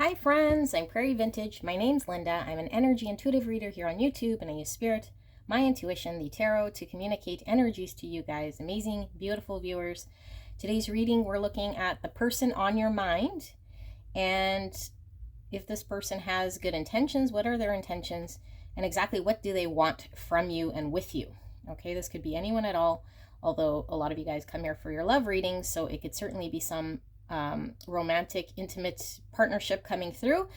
Hi friends, I'm Prairie Vintage. My name's Linda. I'm an energy intuitive reader here on YouTube, and I use spirit, my intuition, the tarot to communicate energies to you guys, amazing, beautiful viewers. Today's reading, we're looking at the person on your mind, and if this person has good intentions, what are their intentions, and exactly what do they want from you and with you. Okay, this could be anyone at all, although a lot of you guys come here for your love readings, so it could certainly be some romantic, intimate partnership coming through.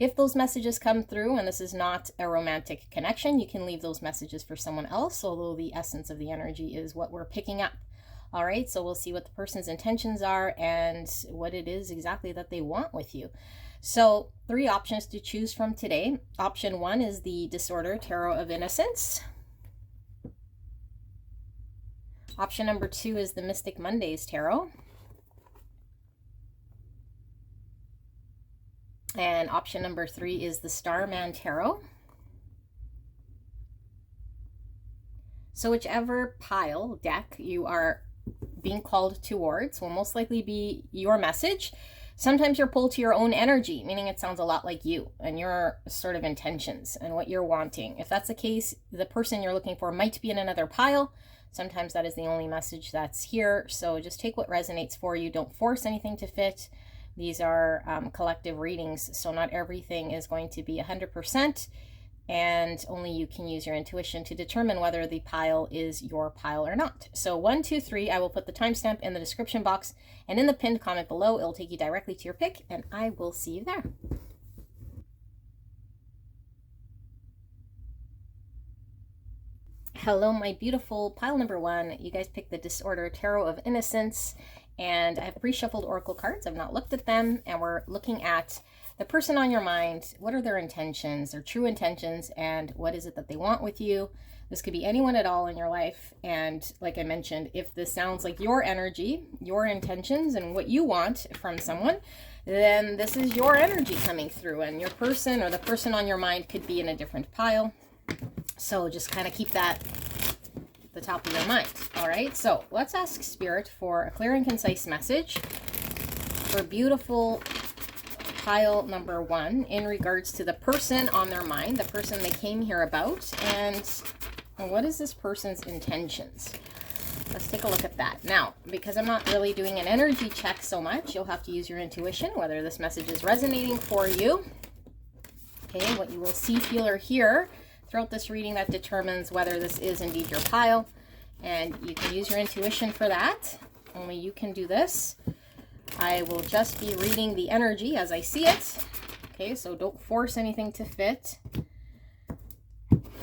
If those messages come through and this is not a romantic connection, you can leave those messages for someone else, although the essence of the energy is what we're picking up. All right, so we'll see what the person's intentions are and what it is exactly that they want with you. So 3 options to choose from today. Option 1 is the Disorder Tarot of Innocence. Option number 2 is the Mystic Mondays Tarot. And option number 3 is the Starman Tarot. So whichever pile, deck, you are being called towards will most likely be your message. Sometimes you're pulled to your own energy, meaning it sounds a lot like you and your sort of intentions and what you're wanting. If that's the case, the person you're looking for might be in another pile. Sometimes that is the only message that's here. So just take what resonates for you. Don't force anything to fit. These are collective readings, so not everything is going to be 100%, and only you can use your intuition to determine whether the pile is your pile or not. So 1, 2, 3, I will put the timestamp in the description box, and in the pinned comment below, it'll take you directly to your pick, and I will see you there. Hello, my beautiful pile number 1. You guys picked the Disorder Tarot of Innocence. And I have pre-shuffled oracle cards. I've not looked at them, and we're looking at the person on your mind. What are their intentions, their true intentions, and what is it that they want with you? This could be anyone at all in your life. And like I mentioned, if this sounds like your energy, your intentions, and what you want from someone, then this is your energy coming through, and your person or the person on your mind could be in a different pile. So just kind of keep that the top of your mind. All right, so let's ask Spirit for a clear and concise message for beautiful pile number 1 in regards to the person on their mind, the person they came here about, and what is this person's intentions. Let's take a look at that. Now, because I'm not really doing an energy check so much, you'll have to use your intuition whether this message is resonating for you. Okay, what you will see, feel, or hear throughout this reading that determines whether this is indeed your pile, and you can use your intuition for that. Only you can do this. I will just be reading the energy as I see it. Okay, so don't force anything to fit.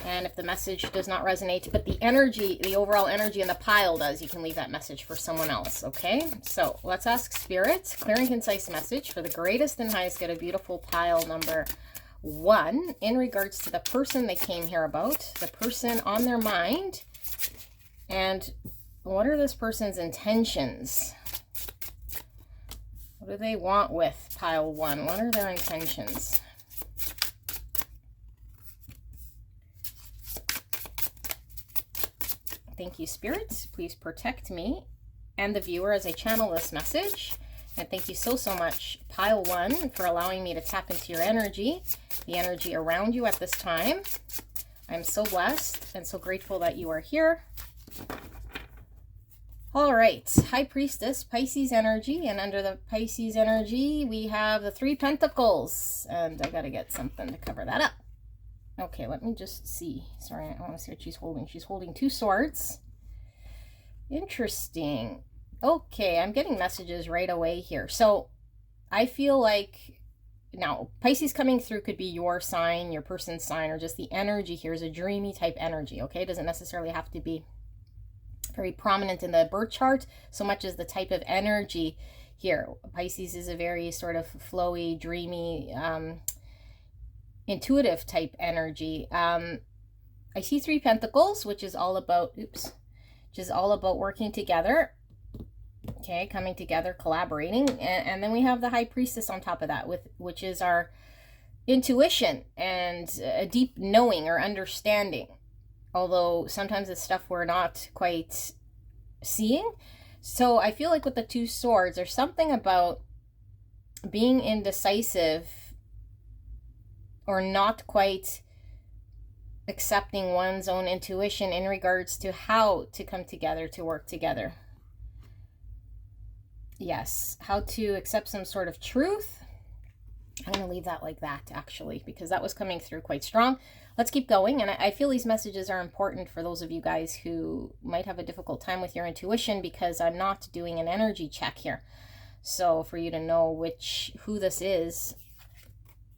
And if the message does not resonate, but the energy, the overall energy in the pile does, you can leave that message for someone else. Okay, so let's ask Spirit, clear and concise message for the greatest and highest good of beautiful pile number 1 in regards to the person they came here about, the person on their mind, and what are this person's intentions? What do they want with pile 1? What are their intentions? Thank you, Spirit. Please protect me and the viewer as I channel this message. And thank you so much, pile 1, for allowing me to tap into your energy, the energy around you at this time. I'm so blessed and so grateful that you are here. All right, High Priestess, Pisces energy, and under the Pisces energy, we have the 3 Pentacles, and I gotta get something to cover that up. Okay, let me just see. Sorry, I want to see what she's holding. She's holding 2 swords. Interesting. Okay, I'm getting messages right away here. So I feel like now Pisces coming through could be your sign, your person's sign, or just the energy here is a dreamy type energy. Okay, it doesn't necessarily have to be very prominent in the birth chart so much as the type of energy here. Pisces is a very sort of flowy, dreamy, intuitive type energy. I see 3 Pentacles, which is all about, which is all about working together. Okay, coming together, collaborating, and then we have the High Priestess on top of that, which is our intuition and a deep knowing or understanding. Although sometimes it's stuff we're not quite seeing. So I feel like with the 2 swords, there's something about being indecisive or not quite accepting one's own intuition in regards to how to come together, to work together. Yes, how to accept some sort of truth. I'm going to leave that like that, actually, because that was coming through quite strong. Let's keep going. And I feel these messages are important for those of you guys who might have a difficult time with your intuition, because I'm not doing an energy check here. So for you to know who this is,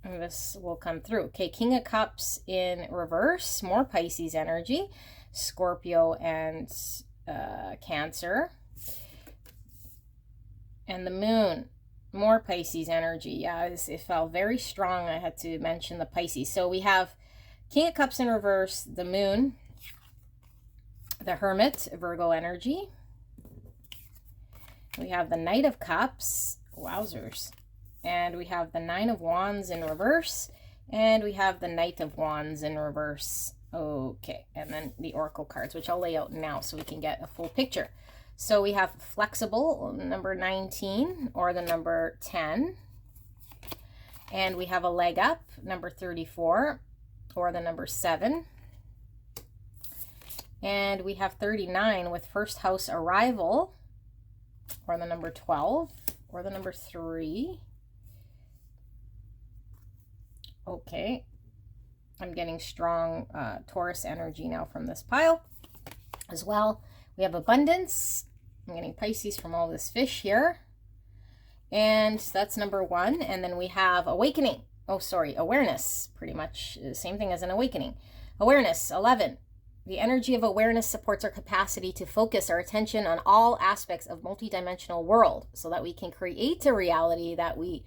this will come through. Okay, King of Cups in reverse, more Pisces energy, Scorpio and Cancer. And the Moon, more Pisces energy. Yeah, it felt very strong. I had to mention the Pisces. So we have King of Cups in reverse, the Moon, the Hermit, Virgo energy. We have the Knight of Cups, wowzers. And we have the Nine of Wands in reverse. And we have the Knight of Wands in reverse. Okay, and then the Oracle cards, which I'll lay out now so we can get a full picture. So we have flexible, number 19, or the number 10. And we have a leg up, number 34, or the number 7. And we have 39 with first house arrival, or the number 12, or the number 3. Okay, I'm getting strong Taurus energy now from this pile as well. We have abundance. I'm getting Pisces from all this fish here. And that's number 1. And then we have awakening. Oh, sorry, awareness. Pretty much the same thing as an awakening. Awareness, 11. The energy of awareness supports our capacity to focus our attention on all aspects of multidimensional world so that we can create a reality that we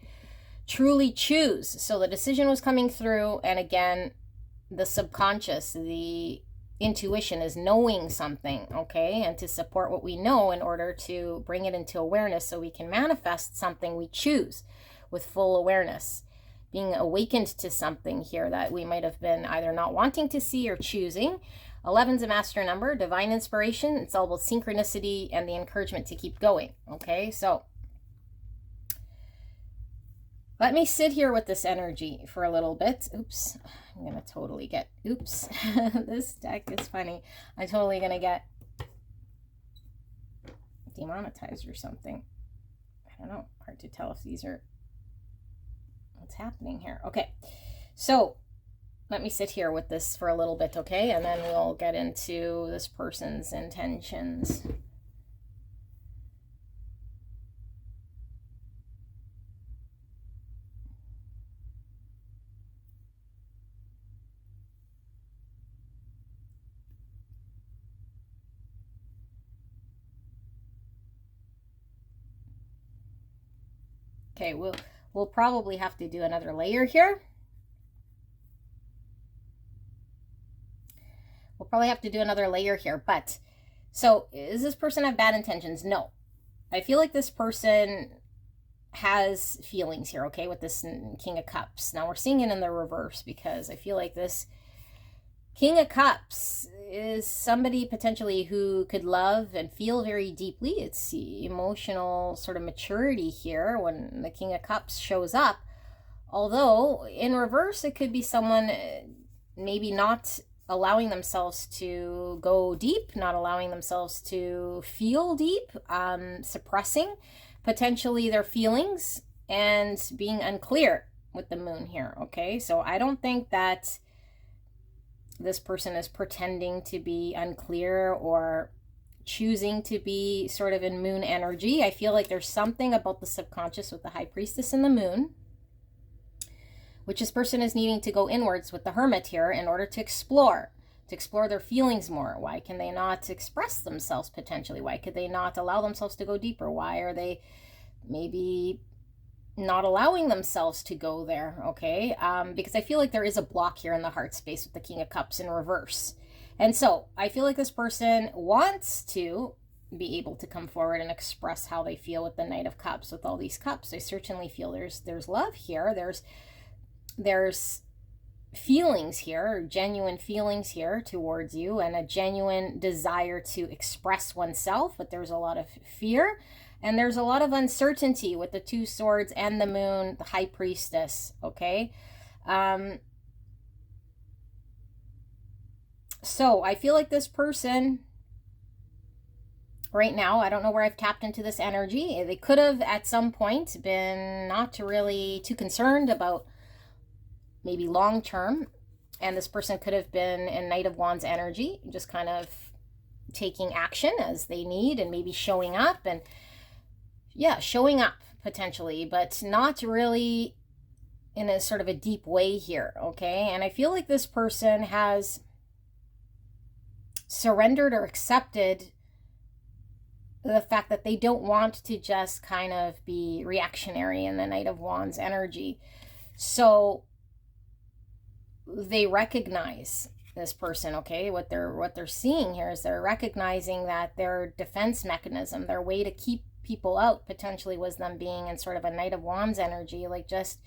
truly choose. So the decision was coming through, and again, the subconscious, the intuition is knowing something, okay? And to support what we know in order to bring it into awareness so we can manifest something we choose with full awareness. Being awakened to something here that we might have been either not wanting to see or choosing. 11's a master number, divine inspiration. It's all about synchronicity and the encouragement to keep going, okay? So let me sit here with this energy for a little bit. Oops, I'm going to totally get, oops, this deck is funny. I'm totally going to get demonetized or something. I don't know, hard to tell if these are, what's happening here. Okay, so let me sit here with this for a little bit, okay? And then we'll get into this person's intentions. Okay, we'll probably have to do another layer here. We'll probably have to do another layer here, but so does this person have bad intentions? No. I feel like this person has feelings here, okay, with this King of Cups. Now we're seeing it in the reverse because I feel like this King of Cups is somebody potentially who could love and feel very deeply. It's the emotional sort of maturity here when the King of Cups shows up. Although in reverse, it could be someone maybe not allowing themselves to go deep, not allowing themselves to feel deep, suppressing potentially their feelings and being unclear with the Moon here, okay? So I don't think that this person is pretending to be unclear or choosing to be sort of in Moon energy. I feel like there's something about the subconscious with the High Priestess and the Moon, which this person is needing to go inwards with the Hermit here in order to explore their feelings more. Why can they not express themselves potentially? Why could they not allow themselves to go deeper? Why are they maybe not allowing themselves to go there, okay? Because I feel like there is a block here in the heart space with the King of Cups in reverse. And so I feel like this person wants to be able to come forward and express how they feel with the Knight of Cups, with all these cups. I certainly feel there's love here. There's feelings here, genuine feelings here towards you, and a genuine desire to express oneself, but there's a lot of fear. And there's a lot of uncertainty with the Two Swords and the Moon, the High Priestess, okay? So I feel like this person right now, I don't know where I've tapped into this energy. They could have at some point been not really too concerned about maybe long term. And this person could have been in Knight of Wands energy, just kind of taking action as they need and maybe showing up and, yeah, showing up potentially, but not really in a sort of a deep way here, okay? And I feel like this person has surrendered or accepted the fact that they don't want to just kind of be reactionary in the Knight of Wands energy. So they recognize this person, okay? What they're seeing here is they're recognizing that their defense mechanism, their way to keep people out potentially was them being in sort of a Knight of Wands energy, like just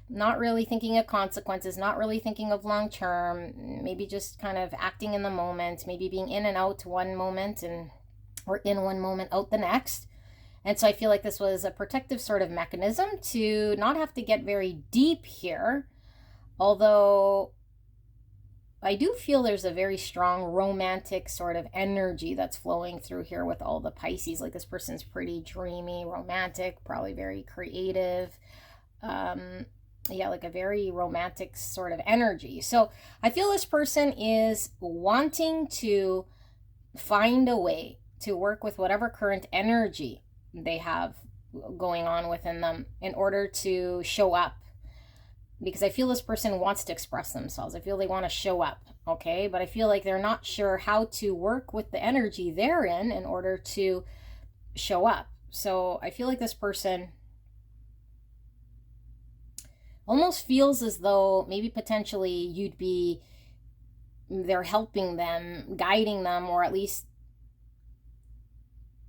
not really thinking of consequences, not really thinking of long term, maybe just kind of acting in the moment, maybe being in and out one moment and or in one moment out the next. And so I feel like this was a protective sort of mechanism to not have to get very deep here, although I do feel there's a very strong romantic sort of energy that's flowing through here with all the Pisces. Like this person's pretty dreamy, romantic, probably very creative. Yeah, like a very romantic sort of energy. So I feel this person is wanting to find a way to work with whatever current energy they have going on within them in order to show up, because I feel this person wants to express themselves. I feel they want to show up, okay? But I feel like they're not sure how to work with the energy they're in order to show up. So I feel like this person almost feels as though maybe potentially they're helping them, guiding them, or at least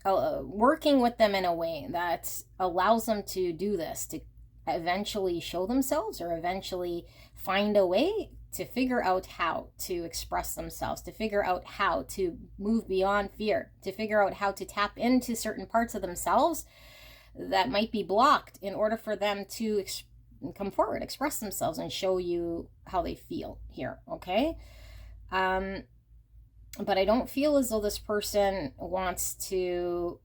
working with them in a way that allows them to do this, to eventually show themselves or eventually find a way to figure out how to express themselves, to figure out how to move beyond fear, to figure out how to tap into certain parts of themselves that might be blocked in order for them to come forward, express themselves, and show you how they feel here, okay? But I don't feel as though this person wants to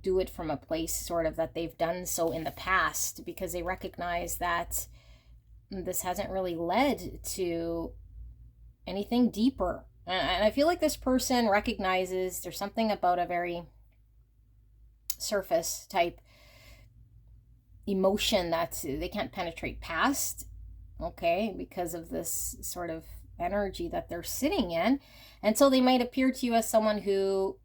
do it from a place sort of that they've done so in the past, because they recognize that this hasn't really led to anything deeper. And I feel like this person recognizes there's something about a very surface type emotion that they can't penetrate past, okay, because of this sort of energy that they're sitting in. And so they might appear to you as someone who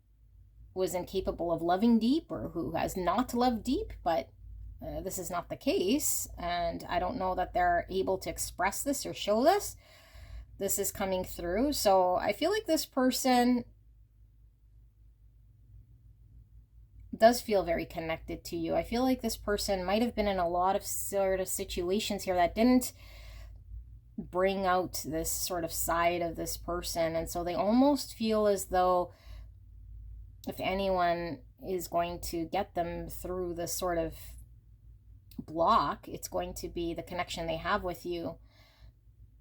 was incapable of loving deep, or who has not loved deep, but this is not the case. And I don't know that they're able to express this or show this. This is coming through. So I feel like this person does feel very connected to you. I feel like this person might have been in a lot of sort of situations here that didn't bring out this sort of side of this person. And so they almost feel as though if anyone is going to get them through this sort of block, it's going to be the connection they have with you.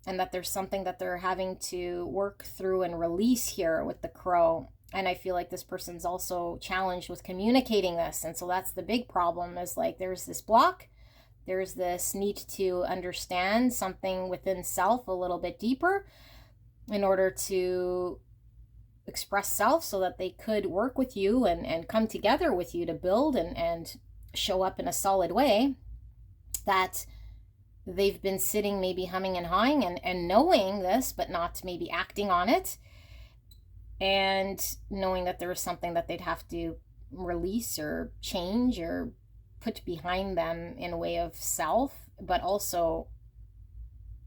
And that there's something that they're having to work through and release here with the crow. And I feel like this person's also challenged with communicating this. And so that's the big problem, is like there's this block. There's this need to understand something within self a little bit deeper in order to express self, so that they could work with you and come together with you to build and show up in a solid way, that they've been sitting maybe humming and hawing and knowing this, but not maybe acting on it, and knowing that there was something that they'd have to release or change or put behind them in a way of self, but also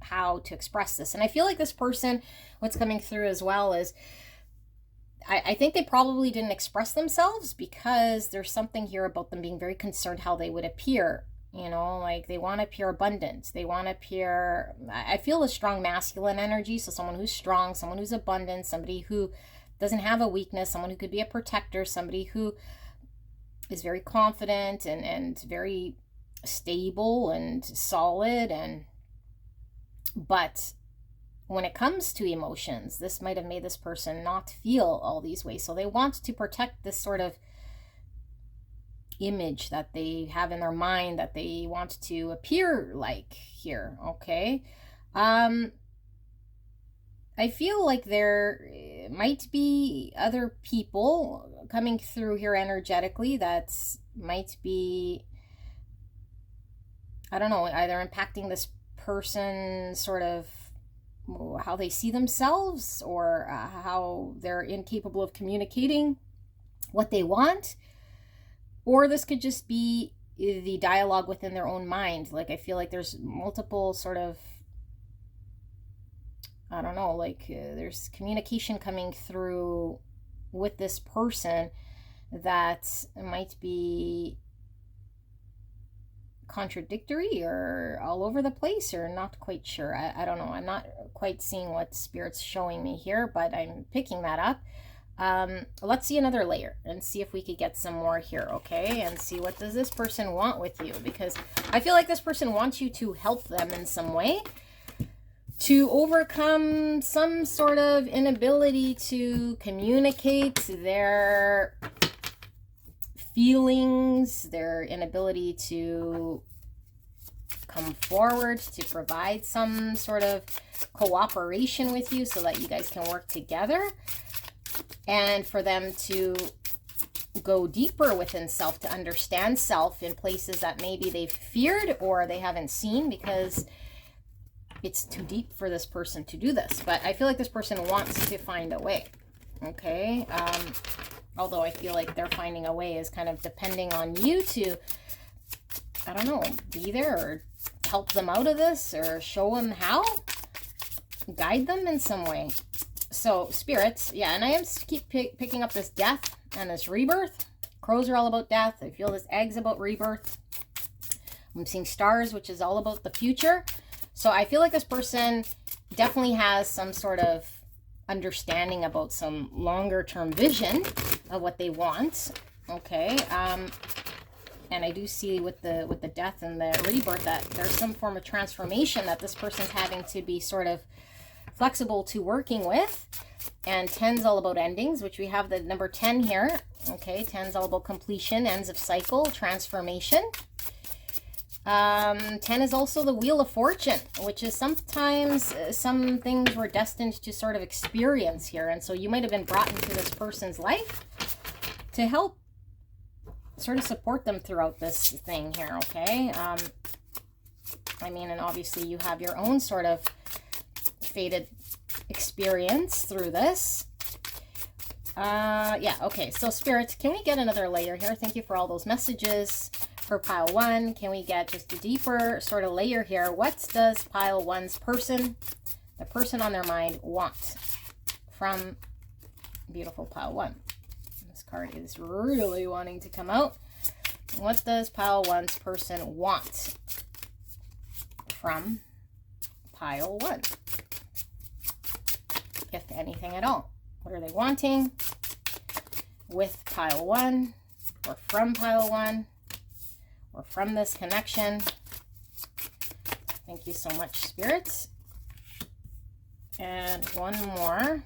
how to express this. And I feel like this person, what's coming through as well is I think they probably didn't express themselves because there's something here about them being very concerned how they would appear. You know, like they want to appear abundant. They want to appear, I feel a strong masculine energy. So someone who's strong, someone who's abundant, somebody who doesn't have a weakness, someone who could be a protector, somebody who is very confident and very stable and solid. But when it comes to emotions, this might have made this person not feel all these ways. So they want to protect this sort of image that they have in their mind that they want to appear like here. Okay. I feel like there might be other people coming through here energetically that might be, I don't know, either impacting this person sort of how they see themselves, or how they're incapable of communicating what they want. Or this could just be the dialogue within their own mind. Like, I feel like there's multiple sort of, I don't know, like there's communication coming through with this person that might be contradictory or all over the place, or not quite sure. I don't know. I'm not quite seeing what Spirit's showing me here, but I'm picking that up. Let's see another layer and see if we could get some more here, okay? And see, what does this person want with you? Because I feel like this person wants you to help them in some way to overcome some sort of inability to communicate their feelings, their inability to come forward to provide some sort of cooperation with you so that you guys can work together, and for them to go deeper within self, to understand self in places that maybe they've feared or they haven't seen because it's too deep for this person to do this. But I feel like this person wants to find a way, okay? Although I feel like they're finding a way is kind of depending on you to, I don't know, be there or help them out of this or show them how, guide them in some way. So spirits, yeah, and I am keep picking up this death and this rebirth. Crows are all about death. I feel this egg's about rebirth. I'm seeing stars, which is all about the future. So I feel like this person definitely has some sort of understanding about some longer term vision of what they want. Okay. And I do see with the death and the rebirth that there's some form of transformation that this person's having to be sort of flexible to working with. And 10's all about endings, which we have the number 10 here. Okay, 10's all about completion, ends of cycle, transformation. 10 is also the Wheel of Fortune, which is sometimes some things we're destined to sort of experience here. And so you might have been brought into this person's life to help sort of support them throughout this thing here, okay? I mean, and obviously you have your own sort of fated experience through this. Yeah, okay, so Spirit, can we get another layer here? Thank you for all those messages. For pile 1, can we get just a deeper sort of layer here? What does pile 1's person, the person on their mind, want from beautiful pile 1? This card is really wanting to come out. What does pile 1's person want from pile 1? If anything at all. What are they wanting with pile 1 or from pile 1? Or from this connection? Thank you so much, Spirits. And one more.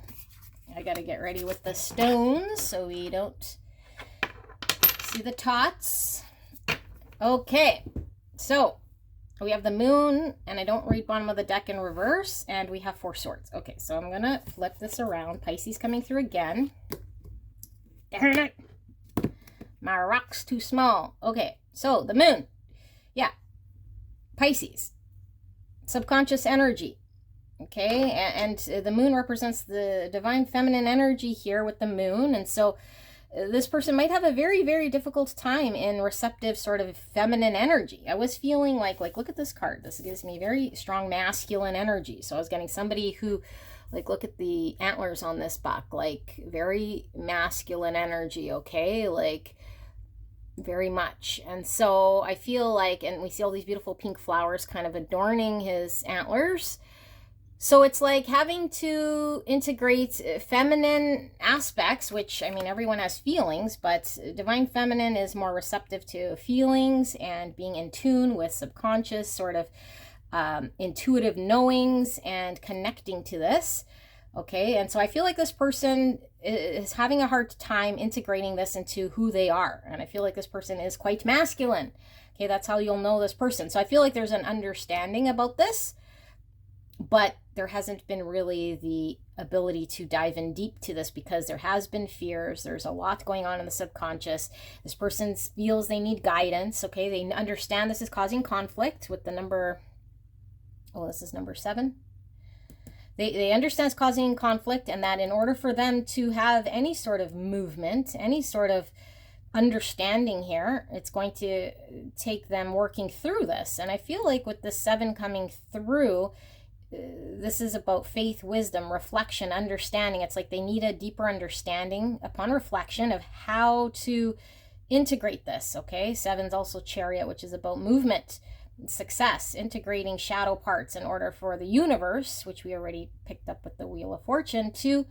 I got to get ready with the stones so we don't see the tots. Okay, so we have the moon, and I don't read bottom of the deck in reverse, and we have 4 swords. Okay, so I'm going to flip this around. Pisces coming through again. Darn it. My rock's too small. Okay. So, the moon, yeah, Pisces, subconscious energy, okay, and the moon represents the divine feminine energy here with the moon, and so this person might have a very, very difficult time in receptive sort of feminine energy. I was feeling like look at this card. This gives me very strong masculine energy, so I was getting somebody who, like, look at the antlers on this buck, like, very masculine energy, okay, like, very much. And so I feel like, and we see all these beautiful pink flowers kind of adorning his antlers. So it's like having to integrate feminine aspects, which, I mean, everyone has feelings, but divine feminine is more receptive to feelings and being in tune with subconscious sort of intuitive knowings and connecting to this. Okay, and so I feel like this person is having a hard time integrating this into who they are. And I feel like this person is quite masculine. Okay, that's how you'll know this person. So I feel like there's an understanding about this, but there hasn't been really the ability to dive in deep to this because there has been fears. There's a lot going on in the subconscious. This person feels they need guidance. Okay, they understand this is causing conflict with the number, oh, this is number 7. They understand it's causing conflict, and that in order for them to have any sort of movement, any sort of understanding here, it's going to take them working through this. And I feel like with the 7 coming through, this is about faith, wisdom, reflection, understanding. It's like they need a deeper understanding upon reflection of how to integrate this. Okay, 7's also chariot, which is about movement, success, integrating shadow parts in order for the universe, which we already picked up with the Wheel of Fortune, to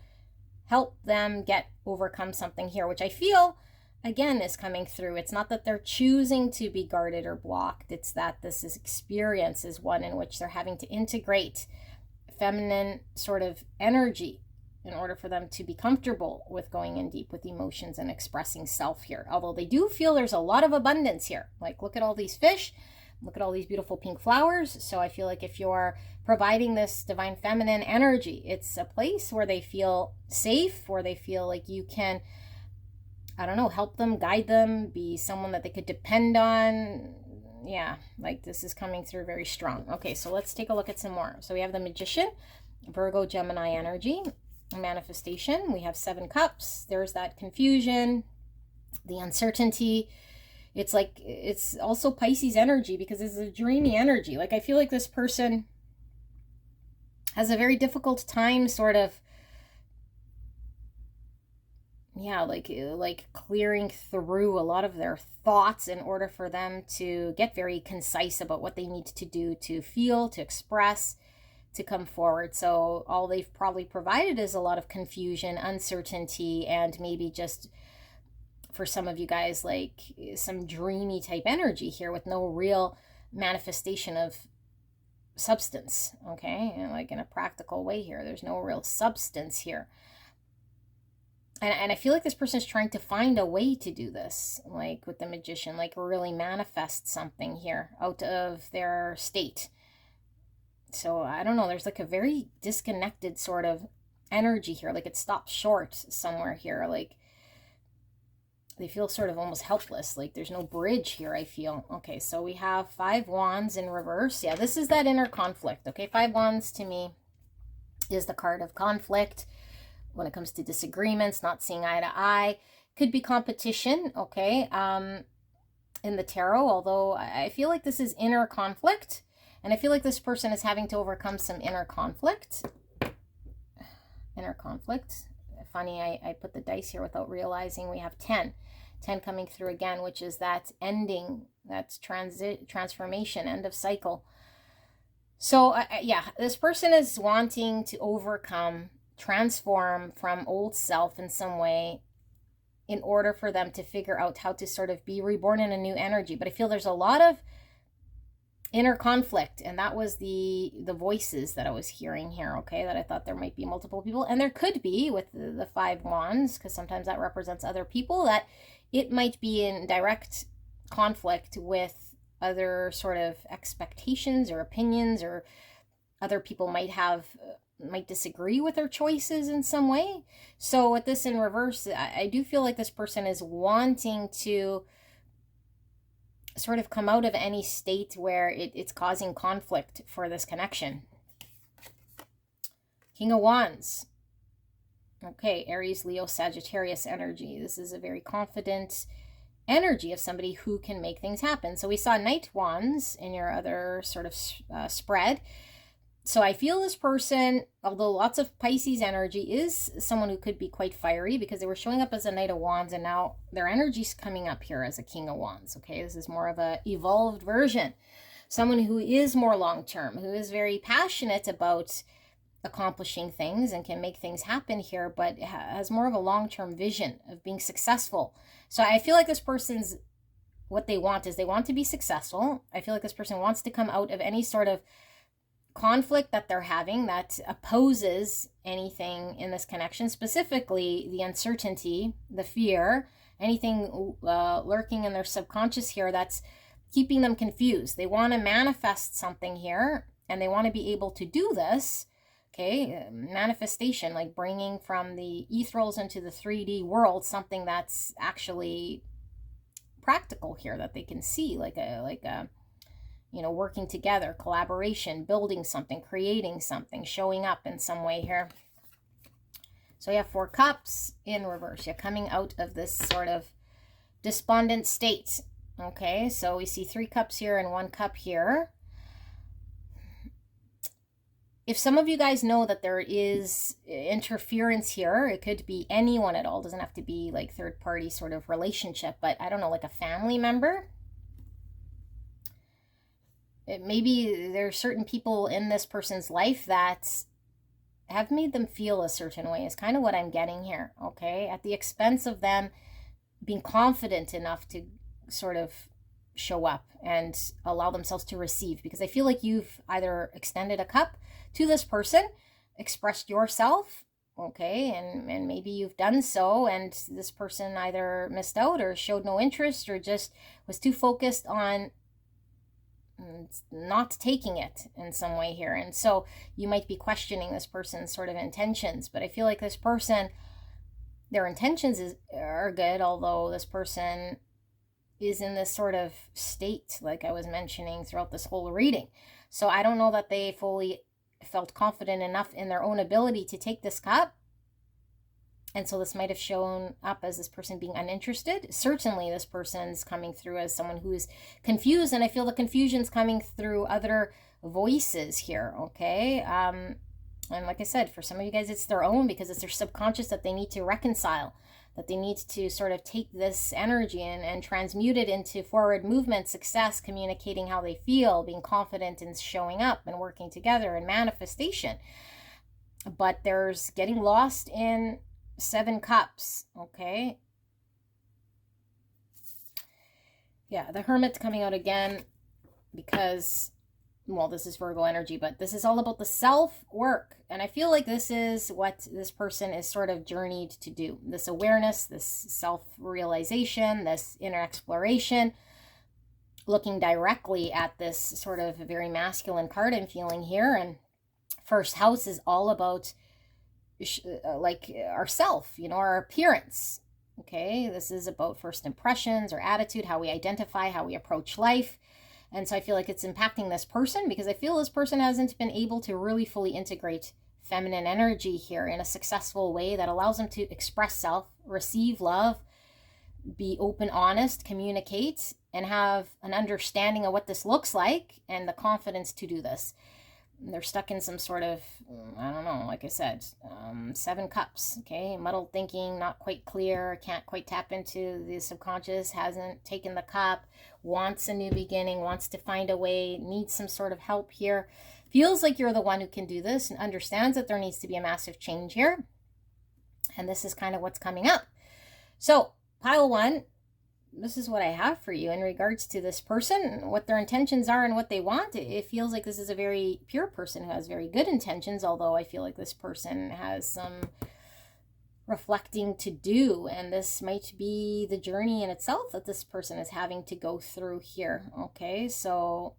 help them overcome something here, which I feel again is coming through. It's not that they're choosing to be guarded or blocked. It's that this experience is one in which they're having to integrate feminine sort of energy in order for them to be comfortable with going in deep with emotions and expressing self here. Although they do feel there's a lot of abundance here. Like, look at all these fish. Look at all these beautiful pink flowers. So I feel like if you're providing this divine feminine energy, it's a place where they feel safe, where they feel like you can, I don't know, help them, guide them, be someone that they could depend on. Yeah, like this is coming through very strong. Okay, so let's take a look at some more. So we have the Magician, Virgo, Gemini energy, manifestation. We have 7 cups. There's that confusion, the uncertainty. It's like, it's also Pisces energy because it's a dreamy energy. Like, I feel like this person has a very difficult time sort of, yeah, like clearing through a lot of their thoughts in order for them to get very concise about what they need to do, to feel, to express, to come forward. So all they've probably provided is a lot of confusion, uncertainty, and maybe just, for some of you guys, like some dreamy type energy here with no real manifestation of substance. Okay, and like in a practical way here, there's no real substance here. And I feel like this person is trying to find a way to do this, like with the Magician, like really manifest something here out of their state. So I don't know, there's like a very disconnected sort of energy here, like it stops short somewhere here, like they feel sort of almost helpless, like there's no bridge here, I feel. Okay, so we have 5 wands in reverse. Yeah, this is that inner conflict. Okay, 5 wands to me is the card of conflict when it comes to disagreements, not seeing eye to eye. Could be competition, okay, in the tarot, although I feel like this is inner conflict, and I feel like this person is having to overcome some inner conflict. Inner conflict. Funny, I put the dice here without realizing we have 10 coming through again, which is that ending, that's transformation, end of cycle. So yeah, this person is wanting to overcome, transform from old self in some way in order for them to figure out how to sort of be reborn in a new energy. But I feel there's a lot of inner conflict, and that was the voices that I was hearing here, okay, that I thought there might be multiple people, and there could be with the 5 wands, because sometimes that represents other people, that it might be in direct conflict with other sort of expectations or opinions, or other people might disagree with their choices in some way. So with this in reverse, I do feel like this person is wanting to sort of come out of any state where it's causing conflict for this connection. King of Wands. Okay, Aries, Leo, Sagittarius energy. This is a very confident energy of somebody who can make things happen. So we saw Knight Wands in your other sort of spread. So I feel this person, although lots of Pisces energy, is someone who could be quite fiery, because they were showing up as a Knight of Wands, and now their energy's coming up here as a King of Wands. Okay, this is more of a evolved version. Someone who is more long-term, who is very passionate about accomplishing things and can make things happen here, but has more of a long-term vision of being successful. So I feel like this person's, what they want is they want to be successful. I feel like this person wants to come out of any sort of conflict that they're having that opposes anything in this connection, specifically the uncertainty, the fear, anything lurking in their subconscious here that's keeping them confused. They want to manifest something here, and they want to be able to do this. Okay, manifestation, like bringing from the ethereals into the 3D world something that's actually practical here that they can see, like a you know, working together, collaboration, building something, creating something, showing up in some way here. So you have 4 cups in reverse. You're coming out of this sort of despondent state. Okay, so we see 3 cups here and 1 cup here. If some of you guys know that there is interference here, it could be anyone at all. It doesn't have to be like third party sort of relationship, but I don't know, like a family member. Maybe there are certain people in this person's life that have made them feel a certain way is kind of what I'm getting here, okay? At the expense of them being confident enough to sort of show up and allow themselves to receive. Because I feel like you've either extended a cup to this person, expressed yourself, okay, and maybe you've done so, and this person either missed out or showed no interest or just was too focused on not taking it in some way here. And so you might be questioning this person's sort of intentions, but I feel like this person, their intentions are good, although this person is in this sort of state, like I was mentioning throughout this whole reading. So I don't know that they fully felt confident enough in their own ability to take this cup. And so this might have shown up as this person being uninterested. Certainly this person's coming through as someone who is confused. And I feel the confusion's coming through other voices here, okay? And like I said, for some of you guys, it's their own, because it's their subconscious that they need to reconcile, that they need to sort of take this energy and transmute it into forward movement, success, communicating how they feel, being confident in showing up and working together and manifestation. But there's getting lost in 7 cups, okay? Yeah, the Hermit coming out again because, well, this is Virgo energy, but this is all about the self-work. And I feel like this is what this person is sort of journeyed to do. This awareness, this self-realization, this inner exploration, looking directly at this sort of very masculine card I'm feeling here. And first house is all about like ourself, you know, our appearance. Okay, this is about first impressions or attitude, how we identify, how we approach life. And so I feel like it's impacting this person because I feel this person hasn't been able to really fully integrate feminine energy here in a successful way that allows them to express self, receive love, be open, honest, communicate, and have an understanding of what this looks like and the confidence to do this. They're stuck in some sort of, I don't know, like I said, 7 cups, okay? Muddled thinking, not quite clear, can't quite tap into the subconscious, hasn't taken the cup, wants a new beginning, wants to find a way, needs some sort of help here. Feels like you're the one who can do this and understands that there needs to be a massive change here. And this is kind of what's coming up. So, pile 1. This is what I have for you in regards to this person, what their intentions are and what they want. It feels like this is a very pure person who has very good intentions, although I feel like this person has some reflecting to do, and this might be the journey in itself that this person is having to go through here. Okay, so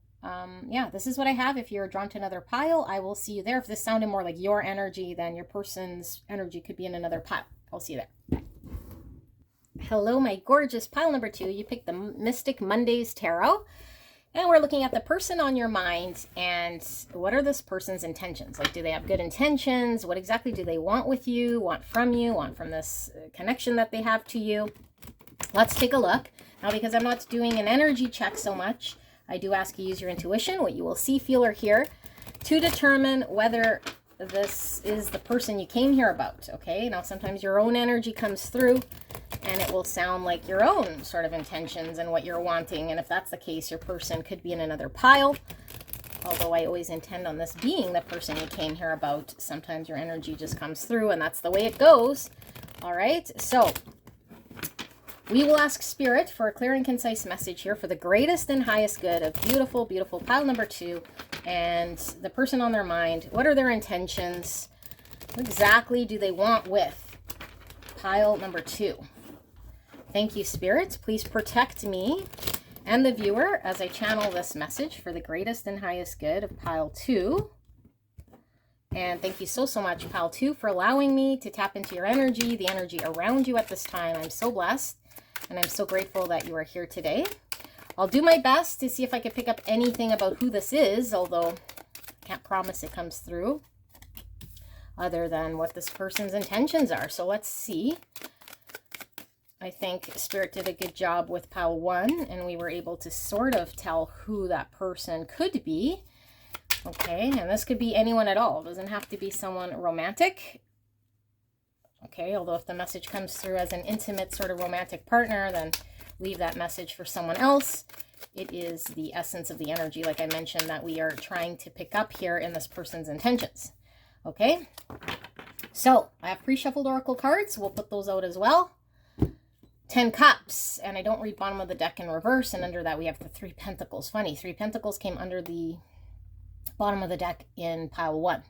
yeah, this is what I have. If you're drawn to another pile, I will see you there. If this sounded more like your energy, then your person's energy could be in another pile. I'll see you there. Hello, my gorgeous pile number 2. You picked the Mystic Mondays Tarot, and we're looking at the person on your mind and what are this person's intentions. Like, do they have good intentions? What exactly do they want with you, want from this connection that they have to you? Let's take a look. Now, because I'm not doing an energy check so much, I do ask you use your intuition, what you will see, feel, or hear, to determine whether this is the person you came here about, okay? Now, sometimes your own energy comes through and it will sound like your own sort of intentions and what you're wanting. And if that's the case, your person could be in another pile. Although I always intend on this being the person you came here about. Sometimes your energy just comes through and that's the way it goes. All right, so we will ask Spirit for a clear and concise message here for the greatest and highest good of beautiful, beautiful pile number 2. And the person on their mind, what are their intentions? What exactly do they want with pile number 2? Thank you, Spirit. Please protect me and the viewer as I channel this message for the greatest and highest good of pile 2. And thank you so much, pile 2, for allowing me to tap into your energy, the energy around you at this time. I'm so blessed, and I'm so grateful that you are here today. I'll do my best to see if I can pick up anything about who this is, although I can't promise it comes through, other than what this person's intentions are. So let's see. I think Spirit did a good job with pile 1, and we were able to sort of tell who that person could be. Okay, and this could be anyone at all. It doesn't have to be someone romantic. Okay, although if the message comes through as an intimate sort of romantic partner, then leave that message for someone else. It is the essence of the energy, like I mentioned, that we are trying to pick up here in this person's intentions. Okay, so I have pre-shuffled oracle cards. We'll put those out as well. 10 cups, and I don't read bottom of the deck in reverse, and under that we have the 3 pentacles. Funny, 3 pentacles came under the bottom of the deck in pile 1.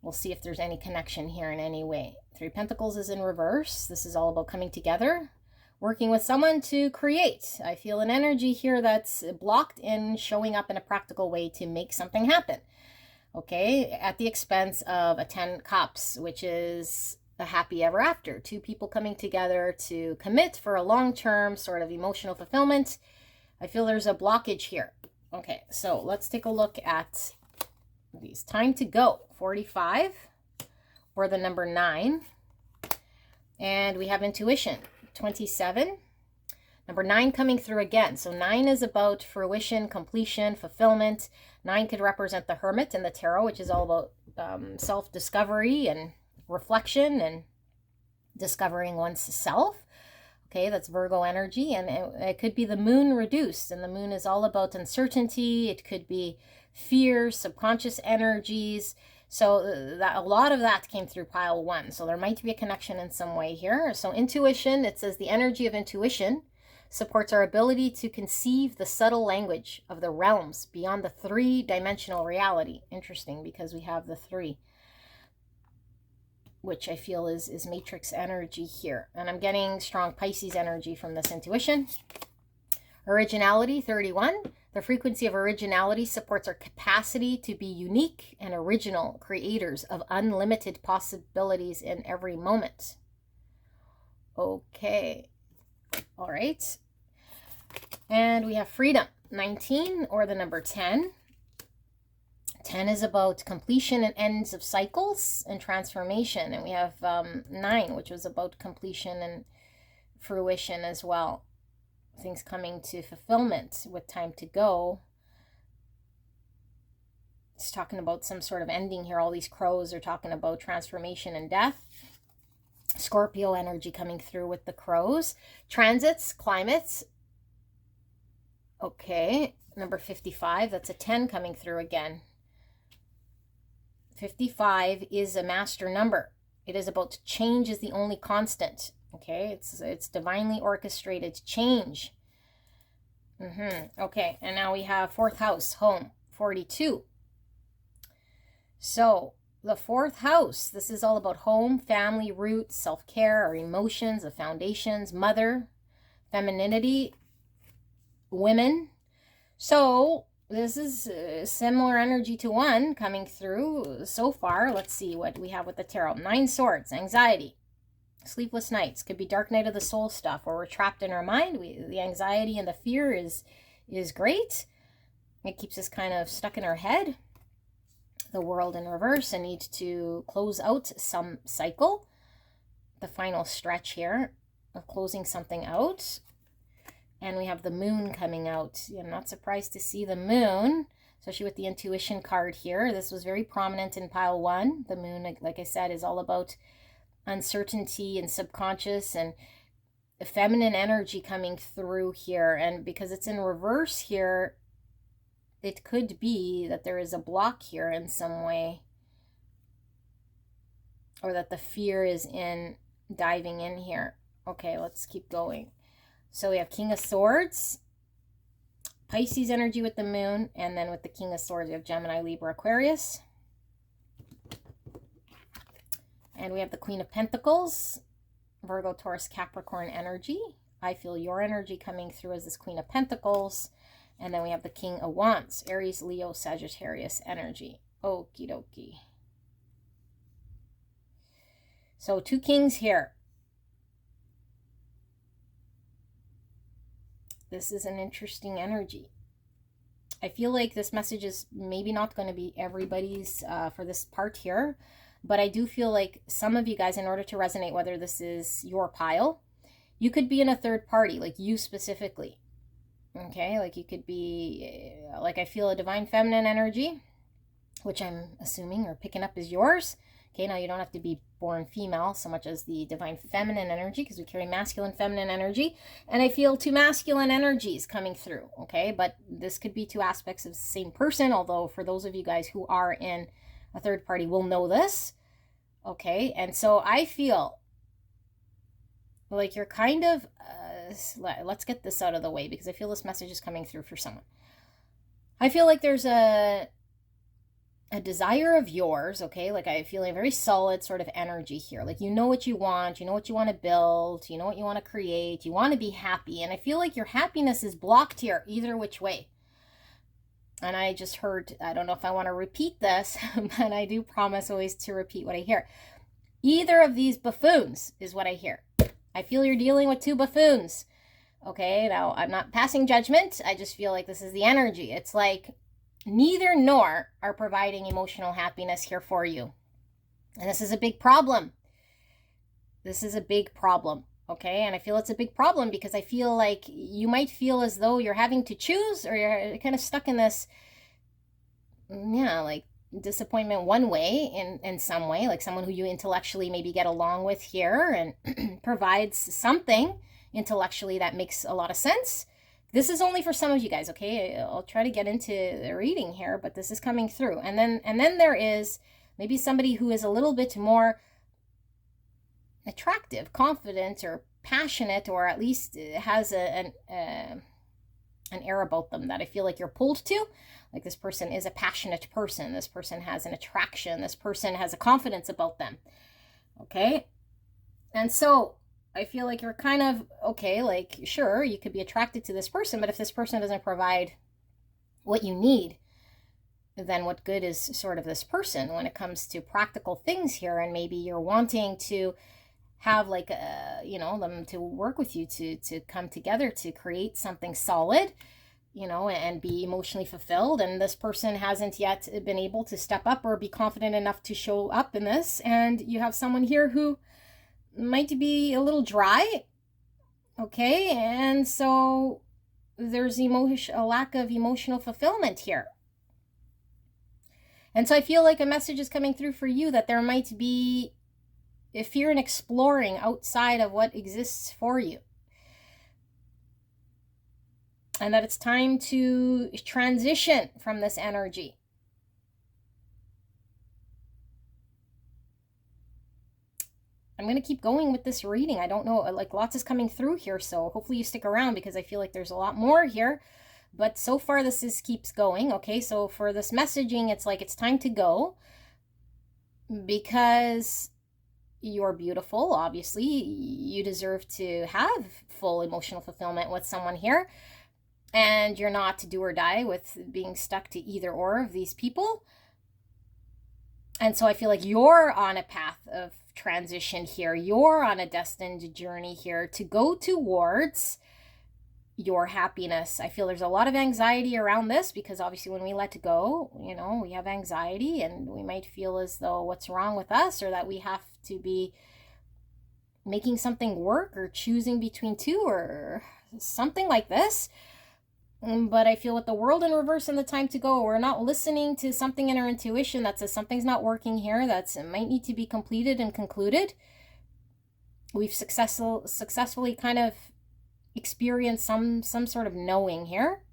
We'll see if there's any connection here in any way. 3 pentacles is in reverse. This is all about coming together, working with someone to create. I feel an energy here that's blocked in showing up in a practical way to make something happen. Okay, at the expense of a 10 cups, which is a happy ever after. 2 people coming together to commit for a long-term sort of emotional fulfillment. I feel there's a blockage here. Okay, so let's take a look at these. Time to go, 45, or the number 9. And we have intuition, 27. Number 9 coming through again. So 9 is about fruition, completion, fulfillment. 9 could represent the Hermit in the tarot, which is all about self-discovery and reflection and discovering one's self. Okay, that's Virgo energy, and it could be the moon reduced, and the moon is all about uncertainty. It could be fear, subconscious energies. So that a lot of that came through pile 1. So there might be a connection in some way here. So intuition, it says the energy of intuition supports our ability to conceive the subtle language of the realms beyond the 3-dimensional reality. Interesting, because we have the 3. Which I feel is matrix energy here. And I'm getting strong Pisces energy from this intuition. Originality, 31. The frequency of originality supports our capacity to be unique and original creators of unlimited possibilities in every moment. Okay. All right. And we have freedom, 19, or the number 10. 10 is about completion and ends of cycles and transformation. And we have 9, which was about completion and fruition as well. Things coming to fulfillment with time to go. It's talking about some sort of ending here. All these crows are talking about transformation and death. Scorpio energy coming through with the crows. Transits, climates. Okay, number 55. That's a 10 coming through again. 55 is a master number. It is about change is the only constant. Okay, it's divinely orchestrated change. Okay, and now we have 4th house, home, 42. So the 4th house, this is all about home, family, roots, self-care, our emotions, the foundations, mother, femininity, women. So this is similar energy to 1 coming through so far. Let's see what we have with the tarot. 9 swords, anxiety, sleepless nights. Could be dark night of the soul stuff, or we're trapped in our mind. The anxiety and the fear is great. It keeps us kind of stuck in our head. The world in reverse, and need to close out some cycle. The final stretch here of closing something out. And we have the moon coming out. I'm not surprised to see the moon, especially with the intuition card here. This was very prominent in pile 1. The moon, like I said, is all about uncertainty and subconscious and feminine energy coming through here. And because it's in reverse here, it could be that there is a block here in some way, or that the fear is in diving in here. Okay, let's keep going. So we have King of Swords, Pisces energy with the moon, and then with the King of Swords, we have Gemini, Libra, Aquarius. And we have the Queen of Pentacles, Virgo, Taurus, Capricorn energy. I feel your energy coming through as this Queen of Pentacles. And then we have the King of Wands, Aries, Leo, Sagittarius energy. Okie dokie. So 2 kings here. This is an interesting energy. I feel like this message is maybe not going to be everybody's for this part here. But I do feel like some of you guys, in order to resonate, whether this is your pile, you could be in a third party, like you specifically. Okay, like you could be, like I feel a divine feminine energy, which I'm assuming or picking up is yours. Okay, now you don't have to be born female so much as the divine feminine energy, because we carry masculine, feminine energy. And I feel 2 masculine energies coming through, okay? But this could be 2 aspects of the same person, although for those of you guys who are in a third party will know this, okay? And so I feel like you're kind of, let's get this out of the way because I feel this message is coming through for someone. I feel like there's a desire of yours, okay? Like I feel a very solid sort of energy here. Like you know what you want to build, you know what you want to create, you want to be happy. And I feel like your happiness is blocked here either which way. And I just heard, I don't know if I want to repeat this, but I do promise always to repeat what I hear. Either of these buffoons is what I hear. I feel you're dealing with 2 buffoons. Okay, now I'm not passing judgment. I just feel like this is the energy. It's like neither nor are providing emotional happiness here for you. And this is a big problem. This is a big problem. Okay, and I feel it's a big problem because I feel like you might feel as though you're having to choose, or you're kind of stuck in this, yeah, like disappointment one way in some way, like someone who you intellectually maybe get along with here and provides something intellectually that makes a lot of sense. This is only for some of you guys, okay? I'll try to get into the reading here, but this is coming through. And then there is maybe somebody who is a little bit more attractive, confident, or passionate, or at least has an air about them that I feel like you're pulled to. Like this person is a passionate person. This person has an attraction. This person has a confidence about them. Okay? And so I feel like you're kind of, okay, like, sure, you could be attracted to this person, but if this person doesn't provide what you need, then what good is sort of this person when it comes to practical things here? And maybe you're wanting to have like, them to work with you to come together to create something solid, and be emotionally fulfilled. And this person hasn't yet been able to step up or be confident enough to show up in this. And you have someone here who might be a little dry. Okay. And so there's a lack of emotional fulfillment here. And so I feel like a message is coming through for you that there might be a fear in exploring outside of what exists for you. And that it's time to transition from this energy. I'm going to keep going with this reading. I don't know, like lots is coming through here, so hopefully you stick around because I feel like there's a lot more here. But so far this keeps going. Okay, so for this messaging, it's like it's time to go because you're beautiful. Obviously, you deserve to have full emotional fulfillment with someone here. And you're not do or die with being stuck to either or of these people. And so I feel like you're on a path of transition here. You're on a destined journey here to go towards your happiness. I feel there's a lot of anxiety around this because obviously when we let go, we have anxiety and we might feel as though what's wrong with us or that we have to be making something work or choosing between 2 or something like this. But I feel with the world in reverse and the time to go, we're not listening to something in our intuition that says something's not working here, that might need to be completed and concluded. We've successfully kind of experienced some sort of knowing here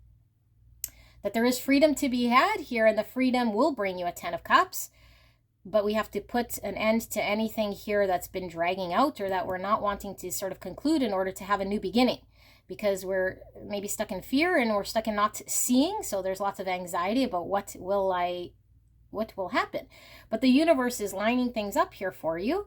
that there is freedom to be had here, and the freedom will bring you a 10 of Cups. But we have to put an end to anything here that's been dragging out or that we're not wanting to sort of conclude in order to have a new beginning. because we're maybe stuck in fear and we're stuck in not seeing. So there's lots of anxiety about what will happen. But the universe is lining things up here for you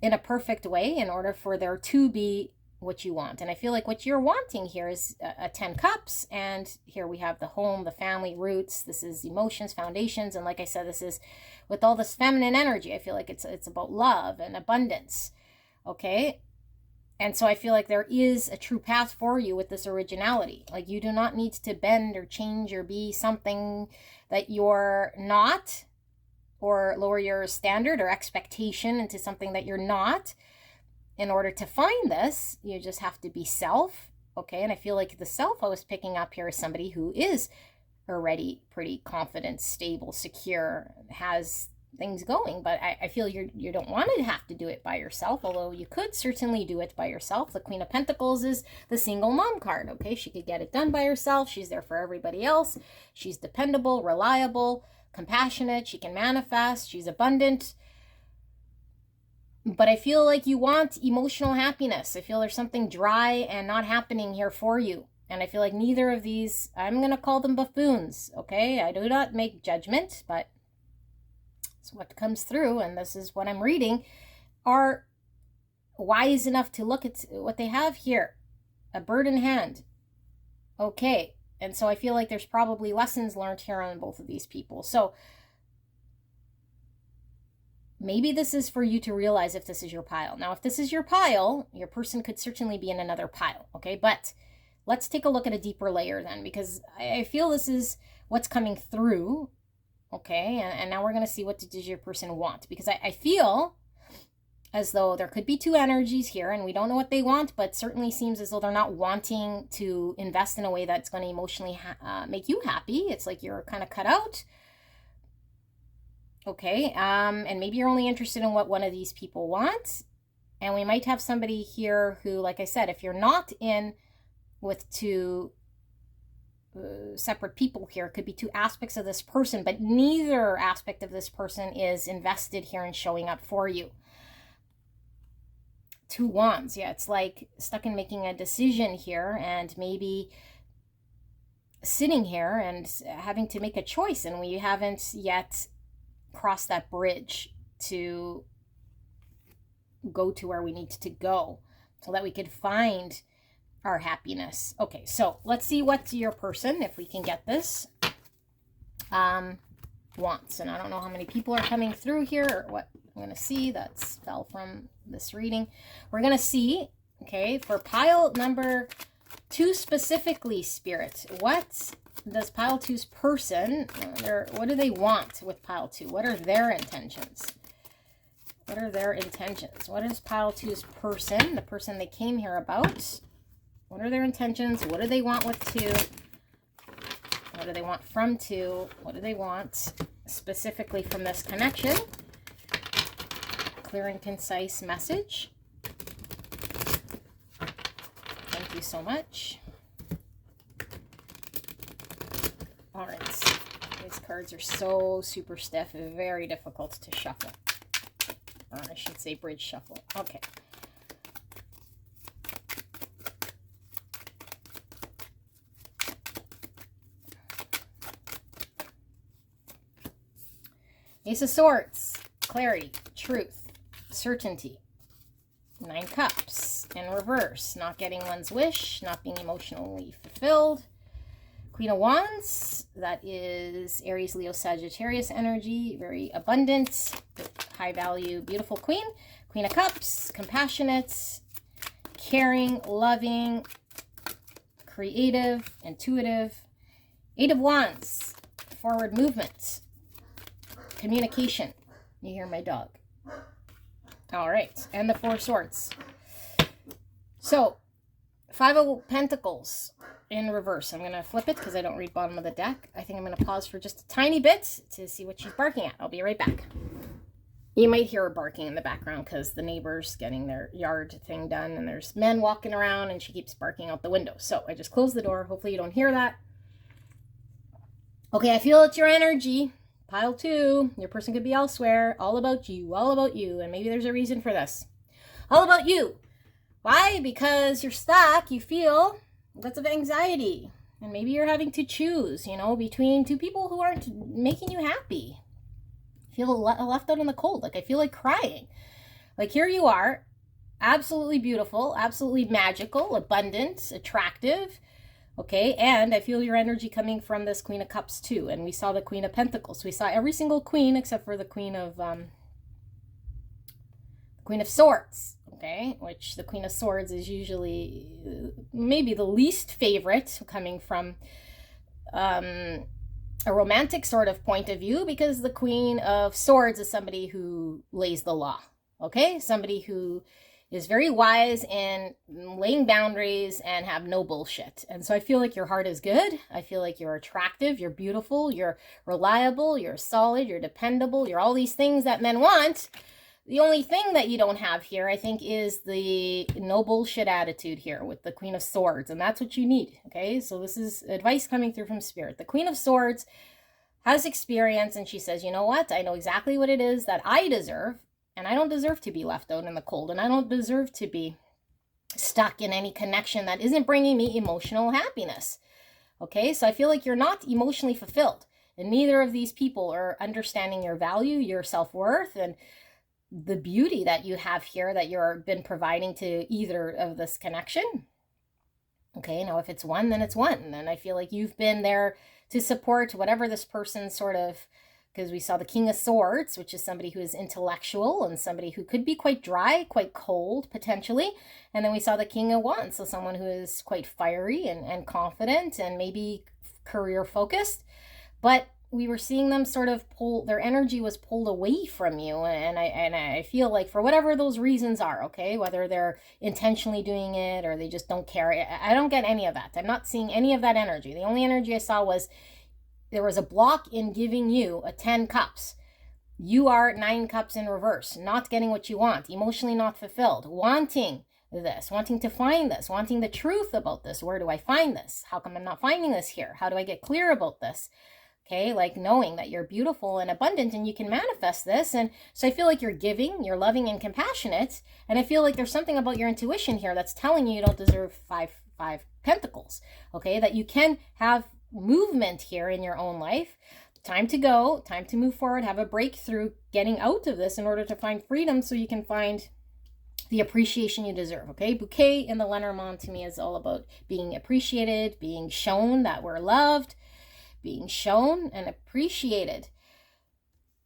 in a perfect way in order for there to be what you want. And I feel like what you're wanting here is a 10 cups. And here we have the home, the family, roots. This is emotions, foundations. And like I said, this is with all this feminine energy. I feel like it's about love and abundance. Okay. And so I feel like there is a true path for you with this originality. Like you do not need to bend or change or be something that you're not, or lower your standard or expectation into something that you're not. In order to find this, you just have to be self, okay? And I feel like the self I was picking up here is somebody who is already pretty confident, stable, secure, has things going. But I feel you don't want to have to do it by yourself, although you could certainly do it by yourself. The Queen of Pentacles is the single mom card, okay? She could get it done by herself. She's there for everybody else. She's dependable, reliable, compassionate. She can manifest. She's abundant. But I feel like you want emotional happiness. I feel there's something dry and not happening here for you. And I feel like neither of these, I'm going to call them buffoons, okay? I do not make judgment, but it's what comes through, and this is what I'm reading, are wise enough to look at what they have here. A bird in hand. Okay. And so I feel like there's probably lessons learned here on both of these people. So maybe this is for you to realize if this is your pile. Now, if this is your pile, your person could certainly be in another pile, okay? But let's take a look at a deeper layer then, because I feel this is what's coming through, okay? And now we're going to see what does your person want, because I feel as though there could be two energies here, and we don't know what they want, but certainly seems as though they're not wanting to invest in a way that's going to emotionally make you happy. It's like you're kind of cut out. Okay, and maybe you're only interested in what one of these people wants. And we might have somebody here who, like I said, if you're not in with two separate people here, it could be two aspects of this person, but neither aspect of this person is invested here and showing up for you. Two wands, yeah, it's like stuck in making a decision here and maybe sitting here and having to make a choice, and we haven't yet cross that bridge to go to where we need to go so that we could find our happiness. Okay, so let's see what your person, if we can get this, wants. And I don't know how many people are coming through here or what I'm going to see. That's fell from this reading. We're going to see, okay, for pile number 2 specifically, Spirit, what does pile 2's person, what do they want with pile 2? What are their intentions? What are their intentions? What is pile 2's person, the person they came here about? What are their intentions? What do they want with 2? What do they want from 2? What do they want specifically from this connection? Clear and concise message. Thank you so much. All right, these cards are so super stiff, very difficult to shuffle. Or I should say bridge shuffle. Okay. Ace of Swords, clarity, truth, certainty. 9 Cups in reverse, not getting one's wish, not being emotionally fulfilled. Queen of Wands, that is Aries, Leo, Sagittarius energy, very abundant, high value, beautiful queen. Queen of Cups, compassionate, caring, loving, creative, intuitive. 8 of Wands, forward movement, communication. You hear my dog. All right, and the 4 Swords. So, 5 of Pentacles in reverse. I'm going to flip it because I don't read bottom of the deck. I think I'm going to pause for just a tiny bit to see what she's barking at. I'll be right back. You might hear her barking in the background because the neighbor's getting their yard thing done and there's men walking around and she keeps barking out the window. So I just closed the door. Hopefully you don't hear that. Okay, I feel it's your energy. Pile 2. Your person could be elsewhere. All about you. All about you. And maybe there's a reason for this. All about you. Why? Because you're stuck, you feel lots of anxiety. And maybe you're having to choose, between two people who aren't making you happy. I feel left out in the cold. Like I feel like crying. Like here you are, absolutely beautiful, absolutely magical, abundant, attractive. Okay, and I feel your energy coming from this Queen of Cups too. And we saw the Queen of Pentacles. We saw every single queen except for the Queen of Swords. Okay, which the Queen of Swords is usually maybe the least favorite coming from a romantic sort of point of view, because the Queen of Swords is somebody who lays the law. Okay, somebody who is very wise in laying boundaries and have no bullshit. And so I feel like your heart is good. I feel like you're attractive, you're beautiful, you're reliable, you're solid, you're dependable, you're all these things that men want. The only thing that you don't have here, I think, is the no bullshit attitude here with the Queen of Swords. And that's what you need, okay? So this is advice coming through from Spirit. The Queen of Swords has experience, and she says, you know what? I know exactly what it is that I deserve, and I don't deserve to be left out in the cold, and I don't deserve to be stuck in any connection that isn't bringing me emotional happiness, okay? So I feel like you're not emotionally fulfilled, and neither of these people are understanding your value, your self-worth, and the beauty that you have here that you've been providing to either of this connection. Okay, now if it's one, then it's one. And I feel like you've been there to support whatever this person sort of, because we saw the King of Swords, which is somebody who is intellectual and somebody who could be quite dry, quite cold, potentially. And then we saw the King of Wands, so someone who is quite fiery and confident and maybe career focused. But we were seeing them sort of their energy was pulled away from you. And I feel like for whatever those reasons are, okay, whether they're intentionally doing it or they just don't care, I don't get any of that. I'm not seeing any of that energy. The only energy I saw was there was a block in giving you a 10 cups. You are 9 cups in reverse, not getting what you want, emotionally not fulfilled, wanting this, wanting to find this, wanting the truth about this. Where do I find this? How come I'm not finding this here? How do I get clear about this? Okay, like knowing that you're beautiful and abundant and you can manifest this. And so I feel like you're giving, you're loving and compassionate. And I feel like there's something about your intuition here that's telling you don't deserve five pentacles. Okay, that you can have movement here in your own life. Time to go, time to move forward, have a breakthrough, getting out of this in order to find freedom so you can find the appreciation you deserve. Okay, bouquet in the Lenormand to me is all about being appreciated, being shown that we're loved, being shown and appreciated,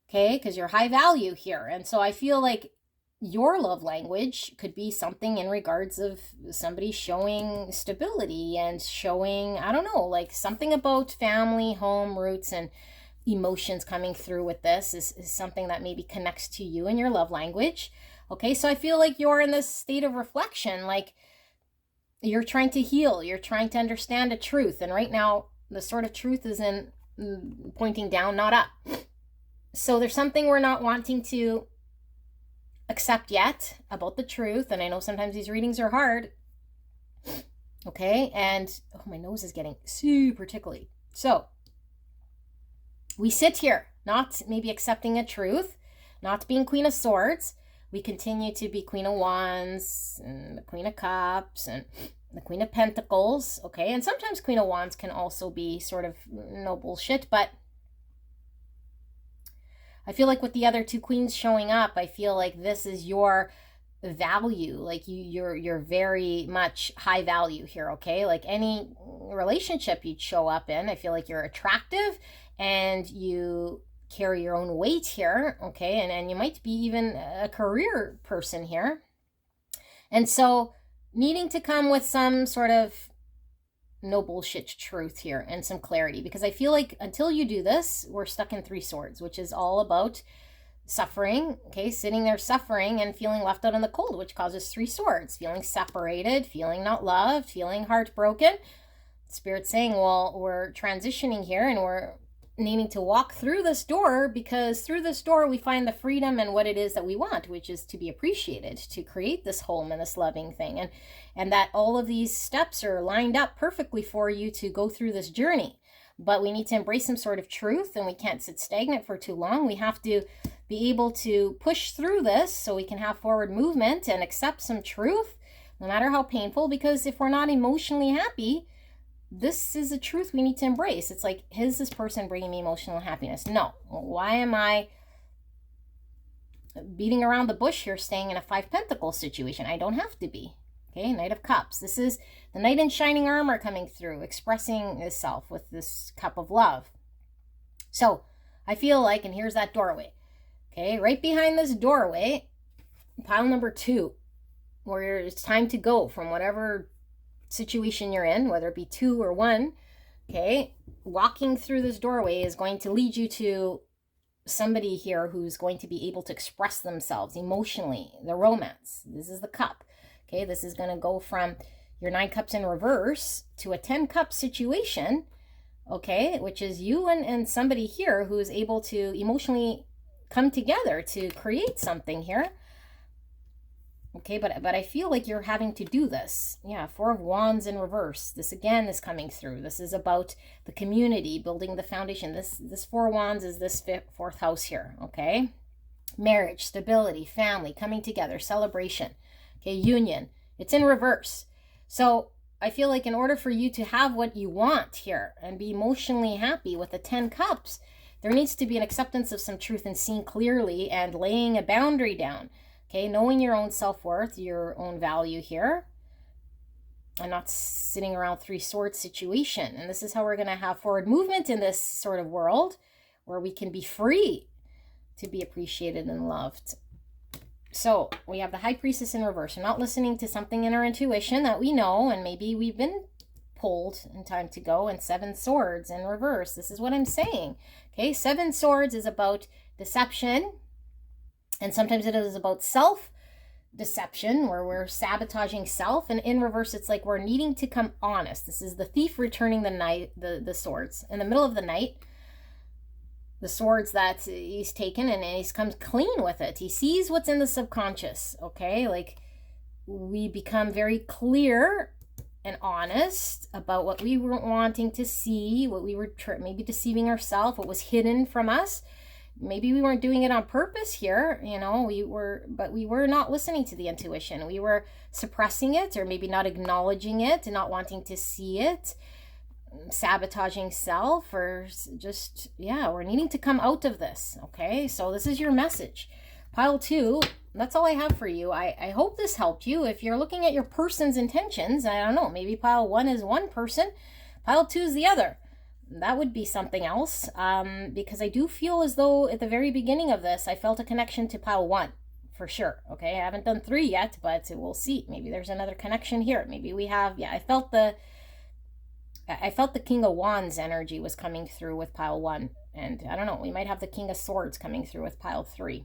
okay, because you're high value here. And so I feel like your love language could be something in regards of somebody showing stability and showing, I don't know, like something about family, home, roots, and emotions coming through with this is something that maybe connects to you in your love language. Okay, so I feel like you're in this state of reflection, like you're trying to heal, you're trying to understand a truth. And right now, the sort of truth is in pointing down, not up. So there's something we're not wanting to accept yet about the truth. And I know sometimes these readings are hard. Okay. And oh, my nose is getting super tickly. So we sit here, not maybe accepting a truth, not being Queen of Swords. We continue to be Queen of Wands and the Queen of Cups and the Queen of Pentacles, okay? And sometimes Queen of Wands can also be sort of no bullshit, but I feel like with the other two queens showing up, I feel like this is your value. Like you're very much high value here, okay? Like any relationship you'd show up in, I feel like you're attractive and you carry your own weight here, okay? And you might be even a career person here. And so needing to come with some sort of no bullshit truth here and some clarity, because I feel like until you do this, we're stuck in 3 swords, which is all about suffering, okay? Sitting there suffering and feeling left out in the cold, which causes 3 swords, feeling separated, feeling not loved, feeling heartbroken. Spirit's saying, well, we're transitioning here and we're needing to walk through this door, because through this door we find the freedom and what it is that we want, which is to be appreciated, to create this home and this loving thing, and that all of these steps are lined up perfectly for you to go through this journey. But we need to embrace some sort of truth, and we can't sit stagnant for too long. We have to be able to push through this so we can have forward movement and accept some truth. no matter how painful, because if we're not emotionally happy, this is a truth we need to embrace. It's like, is this person bringing me emotional happiness? No. Why am I beating around the bush here, staying in a 5 Pentacles situation? I don't have to be. Okay, Knight of Cups. This is the Knight in shining armor coming through, expressing itself with this cup of love. So I feel like, and here's that doorway. Okay, right behind this doorway, pile number 2, where it's time to go from whatever situation you're in, whether it be 2 or 1. Okay, walking through this doorway is going to lead you to somebody here who's going to be able to express themselves emotionally, the romance. This is the cup. Okay, this is going to go from your 9 cups in reverse to a 10 cup situation, okay, which is you and somebody here who is able to emotionally come together to create something here. Okay, but I feel like you're having to do this. Yeah, 4 of Wands in reverse. This again is coming through. This is about the community, building the foundation. This 4 of Wands is this 4th house here, okay? Marriage, stability, family, coming together, celebration, okay, union. It's in reverse. So I feel like in order for you to have what you want here and be emotionally happy with the 10 cups, there needs to be an acceptance of some truth and seeing clearly and laying a boundary down. Okay, knowing your own self-worth, your own value here, and not sitting around 3 swords situation. And this is how we're going to have forward movement in this sort of world where we can be free to be appreciated and loved. So we have the High Priestess in reverse. We're not listening to something in our intuition that we know, and maybe we've been pulled in time to go. And 7 swords in reverse. This is what I'm saying. Okay, 7 swords is about deception. And sometimes it is about self-deception, where we're sabotaging self. And in reverse, it's like we're needing to come honest. This is the thief returning the swords. In the middle of the night, the swords that he's taken, and he's comes clean with it. He sees what's in the subconscious, okay? Like, we become very clear and honest about what we were wanting to see, what we were maybe deceiving ourselves, what was hidden from us. Maybe we weren't doing it on purpose here, you know, but we were not listening to the intuition. We were suppressing it, or maybe not acknowledging it and not wanting to see it, sabotaging self, or just, yeah, we're needing to come out of this. Okay, so this is your message. Pile 2, that's all I have for you. I hope this helped you. If you're looking at your person's intentions, I don't know, maybe pile 1 is one person, pile 2 is the other. That would be something else, because I do feel as though at the very beginning of this, I felt a connection to pile 1, for sure. Okay, I haven't done 3 yet, but we'll see. Maybe there's another connection here. Maybe we have, yeah, I felt the King of Wands energy was coming through with pile 1. And I don't know, we might have the King of Swords coming through with pile 3.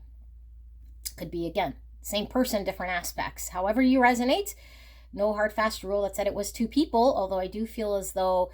Could be, again, same person, different aspects. However you resonate, no hard, fast rule that said it was 2 people, although I do feel as though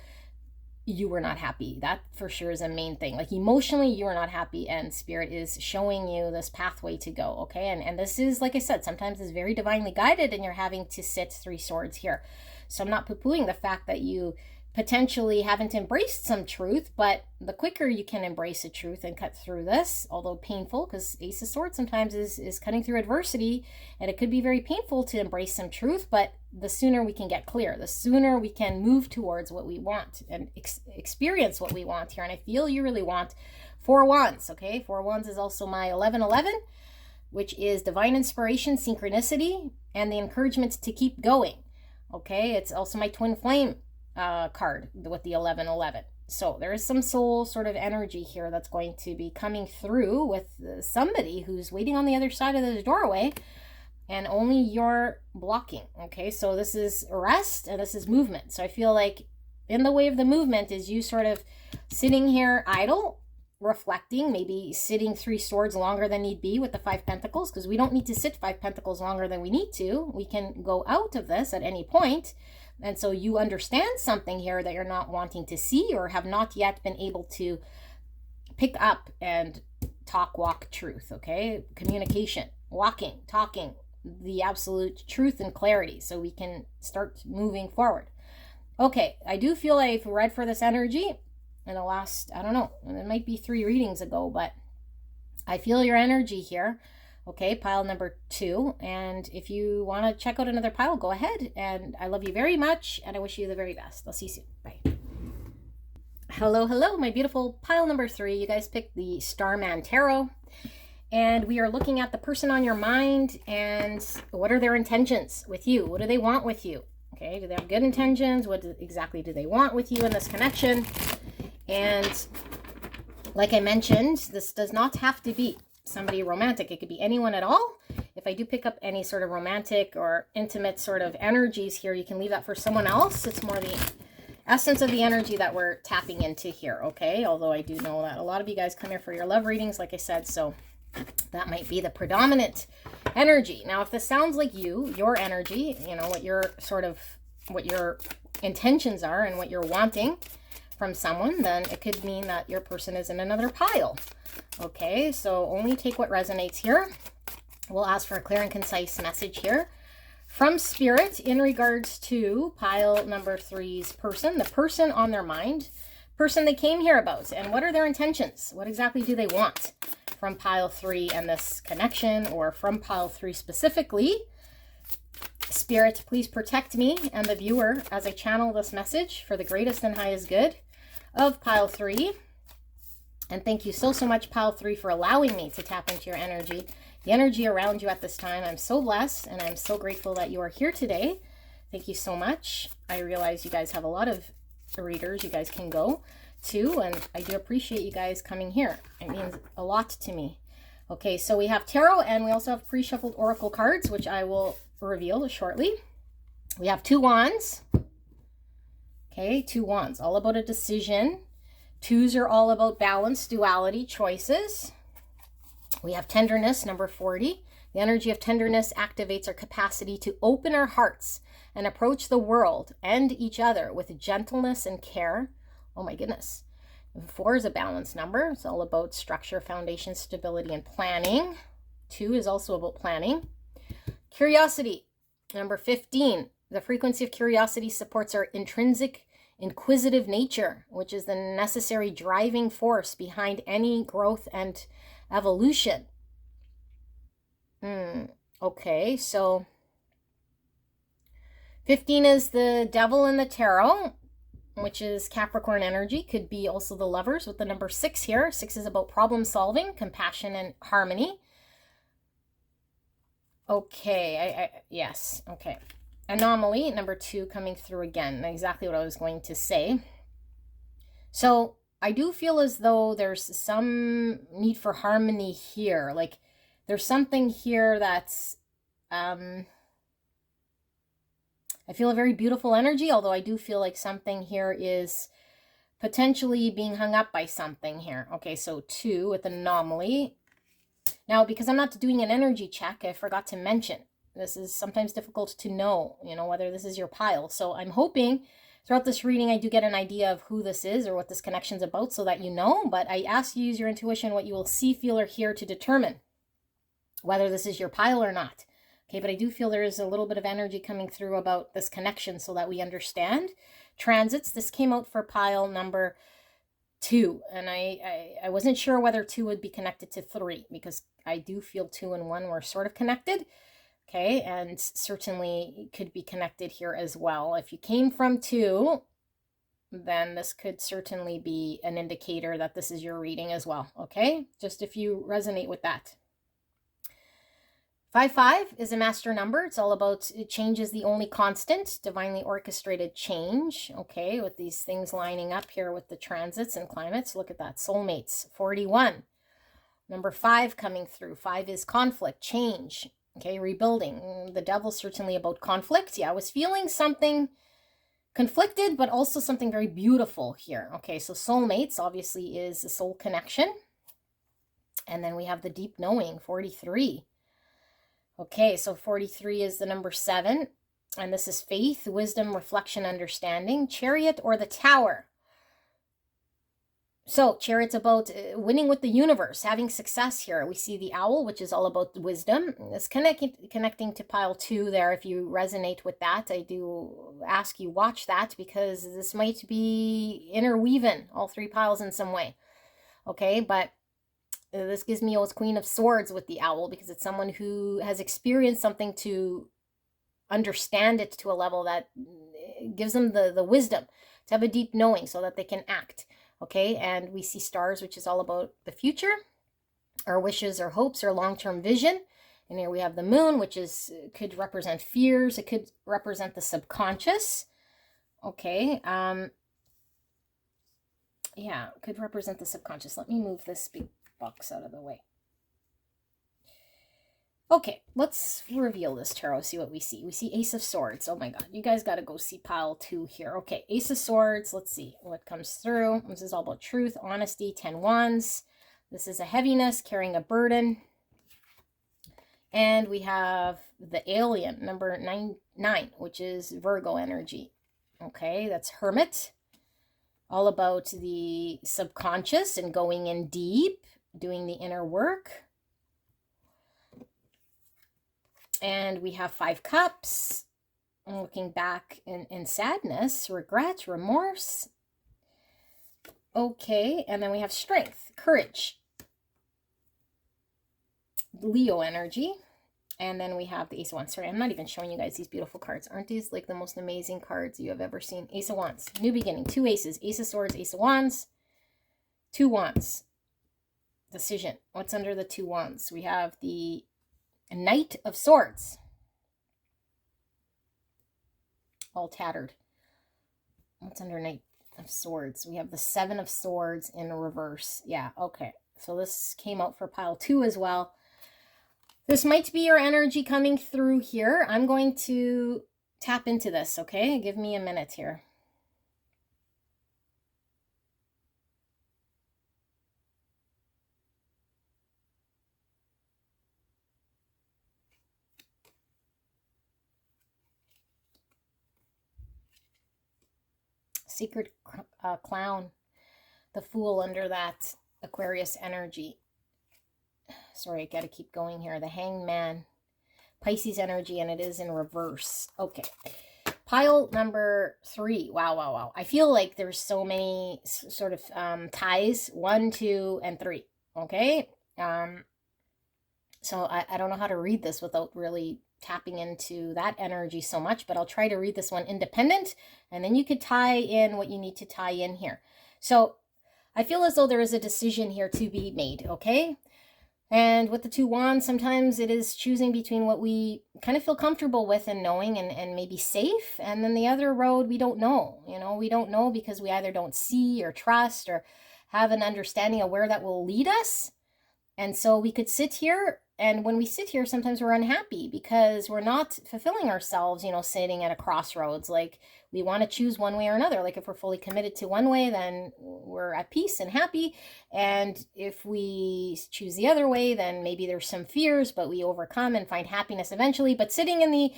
you were not happy. That for sure is a main thing. Like, emotionally, you are not happy, and Spirit is showing you this pathway to go, okay? And this is, like I said, sometimes it's very divinely guided, and you're having to sit 3 swords here. So I'm not poo-pooing the fact that you potentially haven't embraced some truth, but the quicker you can embrace a truth and cut through this, although painful, because Ace of Swords sometimes is cutting through adversity, and it could be very painful to embrace some truth, but the sooner we can get clear, the sooner we can move towards what we want and experience what we want here. And I feel you really want 4 Wands, okay? 4 Wands is also my 1111, which is divine inspiration, synchronicity, and the encouragement to keep going, okay? It's also my twin flame card with the 1111. So there is some soul sort of energy here that's going to be coming through with somebody who's waiting on the other side of this doorway, and only you're blocking. Okay, so this is rest and this is movement. So I feel like in the way of the movement is you sort of sitting here idle, reflecting, maybe sitting 3 swords longer than need be with the 5 pentacles, because we don't need to sit 5 pentacles longer than we need to. We can go out of this at any point. And so you understand something here that you're not wanting to see, or have not yet been able to pick up and walk truth, okay? Communication, walking, talking, the absolute truth and clarity, so we can start moving forward. Okay, I do feel I've read for this energy in the last, I don't know, it might be 3 readings ago, but I feel your energy here. Okay, pile number 2. And if you want to check out another pile, go ahead. And I love you very much, and I wish you the very best. I'll see you soon. Bye. Hello, hello, my beautiful pile number 3. You guys picked the Starman Tarot. And we are looking at the person on your mind and what are their intentions with you? What do they want with you? Okay, do they have good intentions? What exactly do they want with you in this connection? And like I mentioned, this does not have to be somebody romantic. It could be anyone at all. If I do pick up any sort of romantic or intimate sort of energies here, you can leave that for someone else. It's more the essence of the energy that we're tapping into here, okay? Although I do know that a lot of you guys come here for your love readings, like I said, so that might be the predominant energy. Now, if this sounds like your energy, you know, what your intentions are and what you're wanting from someone, then it could mean that your person is in another pile. Okay, so only take what resonates here. We'll ask for a clear and concise message here from Spirit in regards to pile number 3's person, the person on their mind, person they came here about, and what are their intentions? What exactly do they want from pile 3 and this connection, or from pile 3 specifically? Spirit, please protect me and the viewer as I channel this message for the greatest and highest good of pile 3. And thank you so much, pile 3, for allowing me to tap into your energy, the energy around you at this time. I'm so blessed, and I'm so grateful that you are here today. Thank you so much. I realize you guys have a lot of readers you guys can go to, and I do appreciate you guys coming here. It means a lot to me. Okay, so we have tarot, and we also have pre-shuffled oracle cards, which I will reveal shortly. We have 2 wands. Okay, 2 wands, all about a decision. 2s are all about balance, duality, choices. We have tenderness, number 40. The energy of tenderness activates our capacity to open our hearts and approach the world and each other with gentleness and care. Oh my goodness. 4 is a balance number. It's all about structure, foundation, stability, and planning. 2 is also about planning. Curiosity, number 15. The frequency of curiosity supports our intrinsic inquisitive nature, which is the necessary driving force behind any growth and evolution. Okay, so 15 is the devil in the tarot, which is Capricorn energy. Could be also the lovers with the number 6 here. 6 is about problem solving, compassion, and harmony. Okay, yes, okay. Anomaly, number 2, coming through again. Exactly what I was going to say. So I do feel as though there's some need for harmony here. Like there's something here that's, I feel a very beautiful energy, although I do feel like something here is potentially being hung up by something here. Okay, so 2 with anomaly. Now, because I'm not doing an energy check, I forgot to mention, this is sometimes difficult to know, you know, whether this is your pile. So I'm hoping throughout this reading, I do get an idea of who this is or what this connection's about so that you know. But I ask you to use your intuition, what you will see, feel, or hear to determine whether this is your pile or not. Okay, but I do feel there is a little bit of energy coming through about this connection so that we understand. Transits, this came out for pile number 2. And I wasn't sure whether 2 would be connected to 3 because I do feel 2 and 1 were sort of connected. Okay, and certainly could be connected here as well. If you came from 2, then this could certainly be an indicator that this is your reading as well. Okay, just if you resonate with that. 5-5 is a master number. It's all about change is the only constant, divinely orchestrated change. Okay, with these things lining up here with the transits and climates. Look at that, soulmates. 41. Number 5 coming through. 5 is conflict, change. Okay, rebuilding. The devil's certainly about conflict. Yeah, I was feeling something conflicted, but also something very beautiful here. Okay, so soulmates obviously is a soul connection. And then we have the deep knowing, 43. Okay, so 43 is the number 7. And this is faith, wisdom, reflection, understanding. Chariot or the Tower. So, Chariot's about winning with the universe, having success here. We see the owl, which is all about wisdom. It's connecting to pile 2 there. If you resonate with that, I do ask you watch that because this might be interweaving all 3 piles in some way. Okay, but This gives me as Queen of Swords with the owl, because it's someone who has experienced something to understand it to a level that gives them the wisdom to have a deep knowing so that they can act. Okay, and we see stars, which is all about the future, our wishes, our hopes, our long-term vision. And here we have the moon, which could represent fears. It could represent the subconscious. Okay, yeah, could represent the subconscious. Let me move this big box out of the way. Okay, let's reveal this tarot, see what we see. We see Ace of Swords. Oh my God, you guys got to go see pile 2 here. Okay, Ace of Swords. Let's see what comes through. This is all about truth, honesty, 10 Wands. This is a heaviness, carrying a burden. And we have the alien, number 9, which is Virgo energy. Okay, that's Hermit. All about the subconscious and going in deep, doing the inner work. And we have 5 Cups, looking back in sadness, regret, remorse. Okay, and then we have Strength, Courage, Leo energy. And then we have the Ace of Wands. Sorry, I'm not even showing you guys these beautiful cards. Aren't these like the most amazing cards you have ever seen? Ace of Wands, new beginning, 2 aces, Ace of Swords, Ace of Wands, 2 Wands, decision. What's under the 2 Wands? We have the Knight of Swords, all tattered. What's under Knight of Swords? We have the 7 of Swords in reverse. Yeah, okay. So this came out for pile 2 as well. This might be your energy coming through here. I'm going to tap into this, okay? Give me a minute here. Secret Clown, the Fool under that Aquarius energy. Sorry, I got to keep going here. The Hangman, Pisces energy, and it is in reverse. Okay. Pile number 3. Wow, wow, wow. I feel like there's so many sort of ties. 1, 2, and 3. Okay. So I don't know how to read this without really tapping into that energy so much, but I'll try to read this one independent, and then you could tie in what you need to tie in here. So I feel as though there is a decision here to be made, okay? And with the 2 Wands, sometimes it is choosing between what we kind of feel comfortable with and knowing and maybe safe, and then the other road we don't know. You know, we don't know because we either don't see or trust or have an understanding of where that will lead us. And so we could sit here, and when we sit here, sometimes we're unhappy because we're not fulfilling ourselves, you know, sitting at a crossroads. Like, we want to choose one way or another. Like, if we're fully committed to one way, then we're at peace and happy. And if we choose the other way, then maybe there's some fears, but we overcome and find happiness eventually. But sitting in the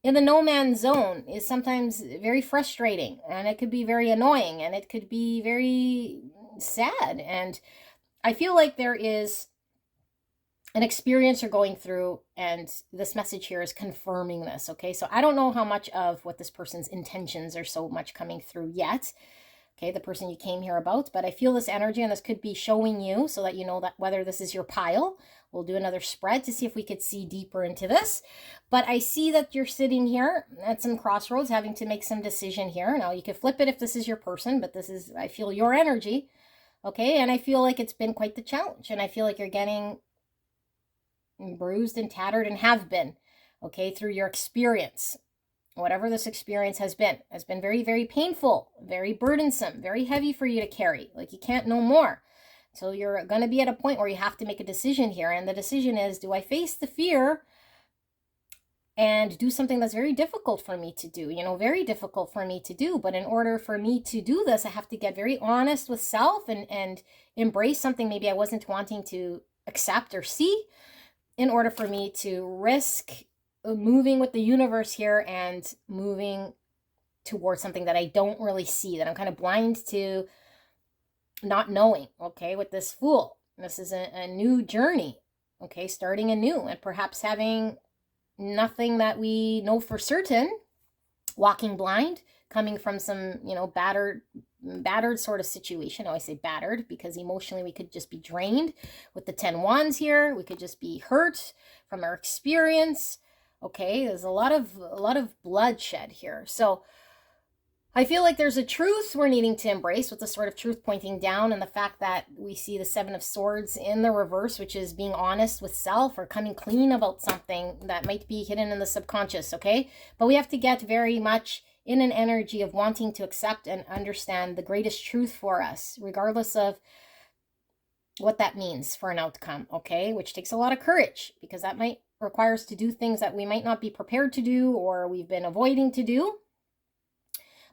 no man's zone is sometimes very frustrating, and it could be very annoying, and it could be very sad. And I feel like there is an experience you're going through, and this message here is confirming this, okay? So I don't know how much of what this person's intentions are so much coming through yet, okay, the person you came here about, but I feel this energy, and this could be showing you so that you know that whether this is your pile. We'll do another spread to see if we could see deeper into this, but I see that you're sitting here at some crossroads having to make some decision here. Now, you could flip it if this is your person, but this is, I feel, your energy, okay? And I feel like it's been quite the challenge, and I feel like you're getting bruised and tattered, and have been, okay, through your experience. Whatever this experience has been very, very painful, very burdensome, very heavy for you to carry. Like, you can't no more. So you're going to be at a point where you have to make a decision here. And the decision is, do I face the fear and do something that's very difficult for me to do, you know, very difficult for me to do. But in order for me to do this, I have to get very honest with self and embrace something maybe I wasn't wanting to accept or see, in order for me to risk moving with the universe here and moving towards something that I don't really see, that I'm kind of blind to not knowing, okay, with this Fool. This is a new journey, okay, starting anew, and perhaps having nothing that we know for certain, walking blind, coming from some, you know, battered battered sort of situation. I always say battered because emotionally we could just be drained with the 10 wands here. We could just be hurt from our experience. Okay, there's a lot of bloodshed here. So I feel like there's a truth we're needing to embrace, with the sort of truth pointing down, and the fact that we see the 7 of Swords in the reverse, which is being honest with self or coming clean about something that might be hidden in the subconscious, okay? But we have to get very much in an energy of wanting to accept and understand the greatest truth for us, regardless of what that means for an outcome, okay? Which takes a lot of courage, because that might require us to do things that we might not be prepared to do or we've been avoiding to do.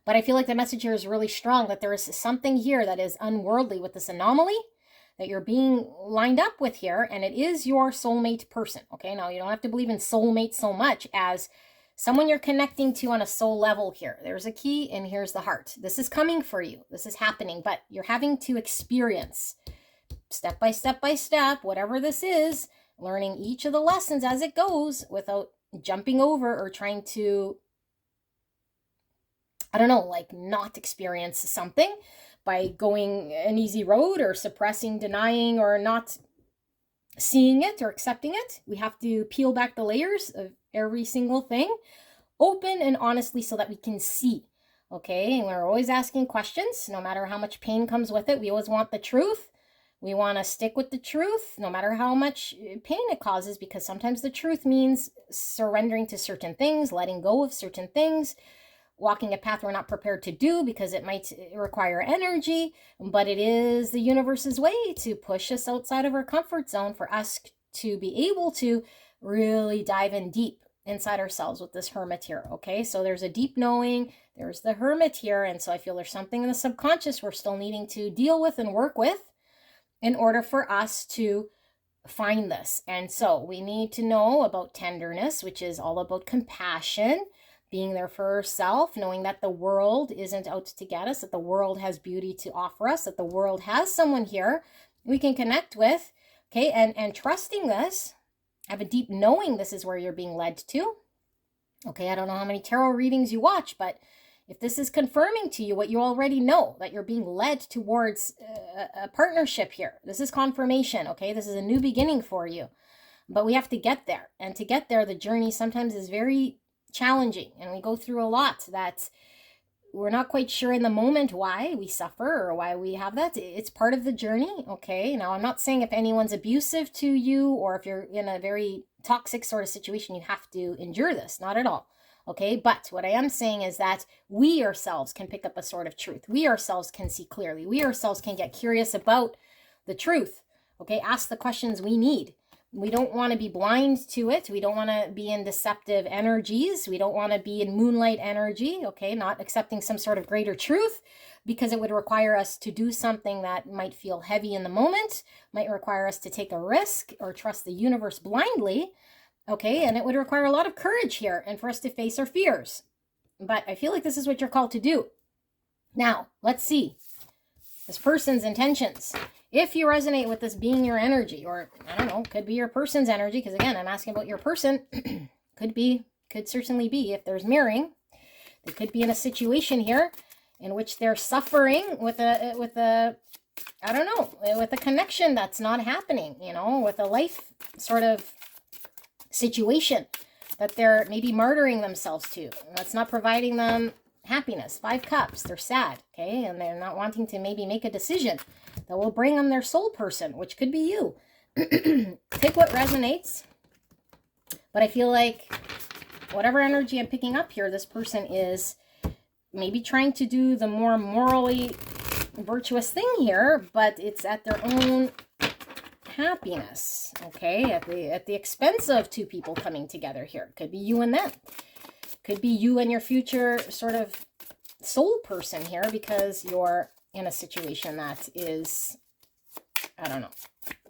But I feel like the message here is really strong, that there is something here that is unworldly with this anomaly that you're being lined up with here, and it is your soulmate person, okay? Now, you don't have to believe in soulmate so much as someone you're connecting to on a soul level here. There's a key, and here's the heart. This is coming for you. This is happening, but you're having to experience step by step by step, whatever this is, learning each of the lessons as it goes without jumping over or trying to, I don't know, like not experience something by going an easy road or suppressing, denying, or not seeing it or accepting it. We have to peel back the layers of every single thing, open and honestly, so that we can see, okay? And we're always asking questions, no matter how much pain comes with it. We always want the truth. We want to stick with the truth, no matter how much pain it causes, because sometimes the truth means surrendering to certain things, letting go of certain things, walking a path we're not prepared to do because it might require energy, but it is the universe's way to push us outside of our comfort zone for us to be able to really dive in deep inside ourselves with this Hermit here, okay? So there's a deep knowing, there's the Hermit here, and so I feel there's something in the subconscious we're still needing to deal with and work with in order for us to find this. And so we need to know about tenderness, which is all about compassion, being there for ourselves, knowing that the world isn't out to get us, that the world has beauty to offer us, that the world has someone here we can connect with, okay? And trusting this, have a deep knowing this is where you're being led to, okay? I don't know how many tarot readings you watch, but if this is confirming to you what you already know, that you're being led towards a partnership here, this is confirmation, okay? This is a new beginning for you, but we have to get there. And to get there, the journey sometimes is very challenging, and we go through a lot that we're not quite sure in the moment why we suffer or why we have that. It's part of the journey, okay? Now, I'm not saying if anyone's abusive to you or if you're in a very toxic sort of situation, you have to endure this. Not at all, okay? But what I am saying is that we ourselves can pick up a sort of truth. We ourselves can see clearly. We ourselves can get curious about the truth, okay? Ask the questions we need. We don't want to be blind to it. We don't want to be in deceptive energies. We don't want to be in moonlight energy, okay? Not accepting some sort of greater truth, because it would require us to do something that might feel heavy in the moment, might require us to take a risk or trust the universe blindly, okay? And it would require a lot of courage here and for us to face our fears. But I feel like this is what you're called to do. Now, let's see this person's intentions. If you resonate with this being your energy, or I don't know, could be your person's energy, because again, I'm asking about your person, could certainly be, if there's mirroring, they could be in a situation here in which they're suffering with a I don't know, with a connection that's not happening, you know, with a life sort of situation that they're maybe martyring themselves to. That's not providing them happiness. 5 cups, they're sad, okay? And they're not wanting to maybe make a decision that will bring them their soul person, which could be you. Take what resonates. But I feel like whatever energy I'm picking up here, this person is maybe trying to do the more morally virtuous thing here, but it's at their own happiness, okay? At the expense of 2 people coming together here. Could be you and them. Could be you and your future sort of soul person here, because you're in a situation that is, I don't know,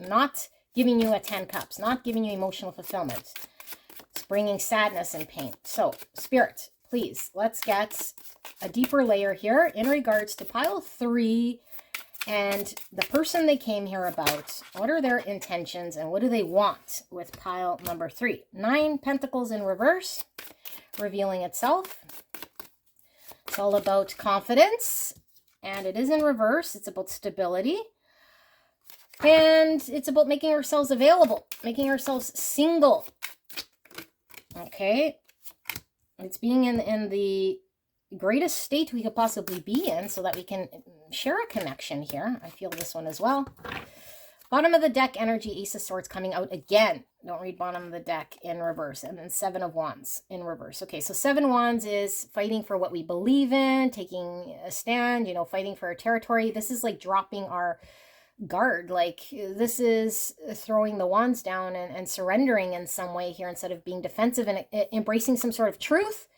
not giving you a 10 cups, not giving you emotional fulfillment. It's bringing sadness and pain. So, Spirit, please, let's get a deeper layer here in regards to pile 3 and the person they came here about. What are their intentions and what do they want with pile number 3? 9 Pentacles in reverse, revealing itself. It's all about confidence and it is in reverse. It's about stability. And it's about making ourselves available, making ourselves single. Okay. It's being in the greatest state we could possibly be in so that we can share a connection here. I feel this one as well. Bottom of the deck energy, Ace of Swords coming out again. Don't read bottom of the deck in reverse. And then 7 of Wands in reverse. Okay, so 7 Wands is fighting for what we believe in, taking a stand, you know, fighting for our territory. This is like dropping our guard. Like this is throwing the wands down and surrendering in some way here instead of being defensive and embracing some sort of truth.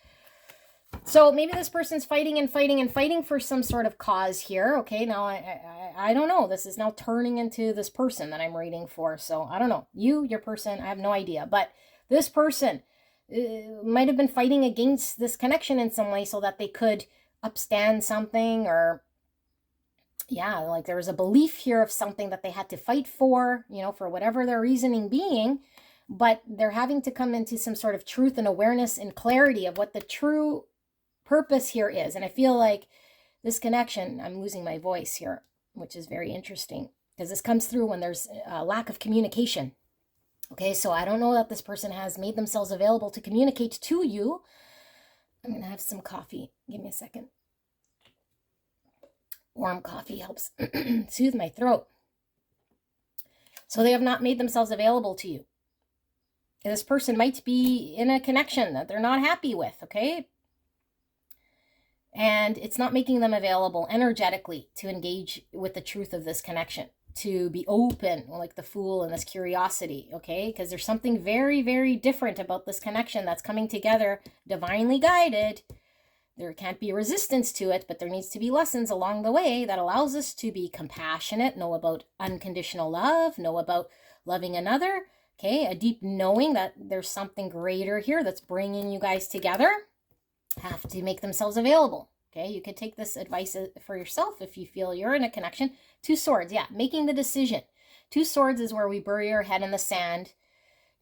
So maybe this person's fighting and fighting and fighting for some sort of cause here. Okay, now I don't know. This is now turning into this person that I'm reading for. So I don't know. Your person, I have no idea. But this person might have been fighting against this connection in some way so that they could upstand something, or yeah, like there was a belief here of something that they had to fight for, you know, for whatever their reasoning being. But they're having to come into some sort of truth and awareness and clarity of what the true purpose here is. And I feel like this connection, I'm losing my voice here, which is very interesting because this comes through when there's a lack of communication. Okay, so I don't know that this person has made themselves available to communicate to you. I'm going to have some coffee. Give me a second. Warm coffee helps soothe my throat. So they have not made themselves available to you. This person might be in a connection that they're not happy with, okay? And it's not making them available energetically to engage with the truth of this connection, to be open, like the Fool and this curiosity, okay? Because there's something very, very different about this connection that's coming together, divinely guided. There can't be resistance to it, but there needs to be lessons along the way that allows us to be compassionate, know about unconditional love, know about loving another, okay? A deep knowing that there's something greater here that's bringing you guys together. Have to make themselves available. Okay, you could take this advice for yourself if you feel you're in a connection. 2 Swords, yeah, making the decision. 2 Swords is where we bury our head in the sand.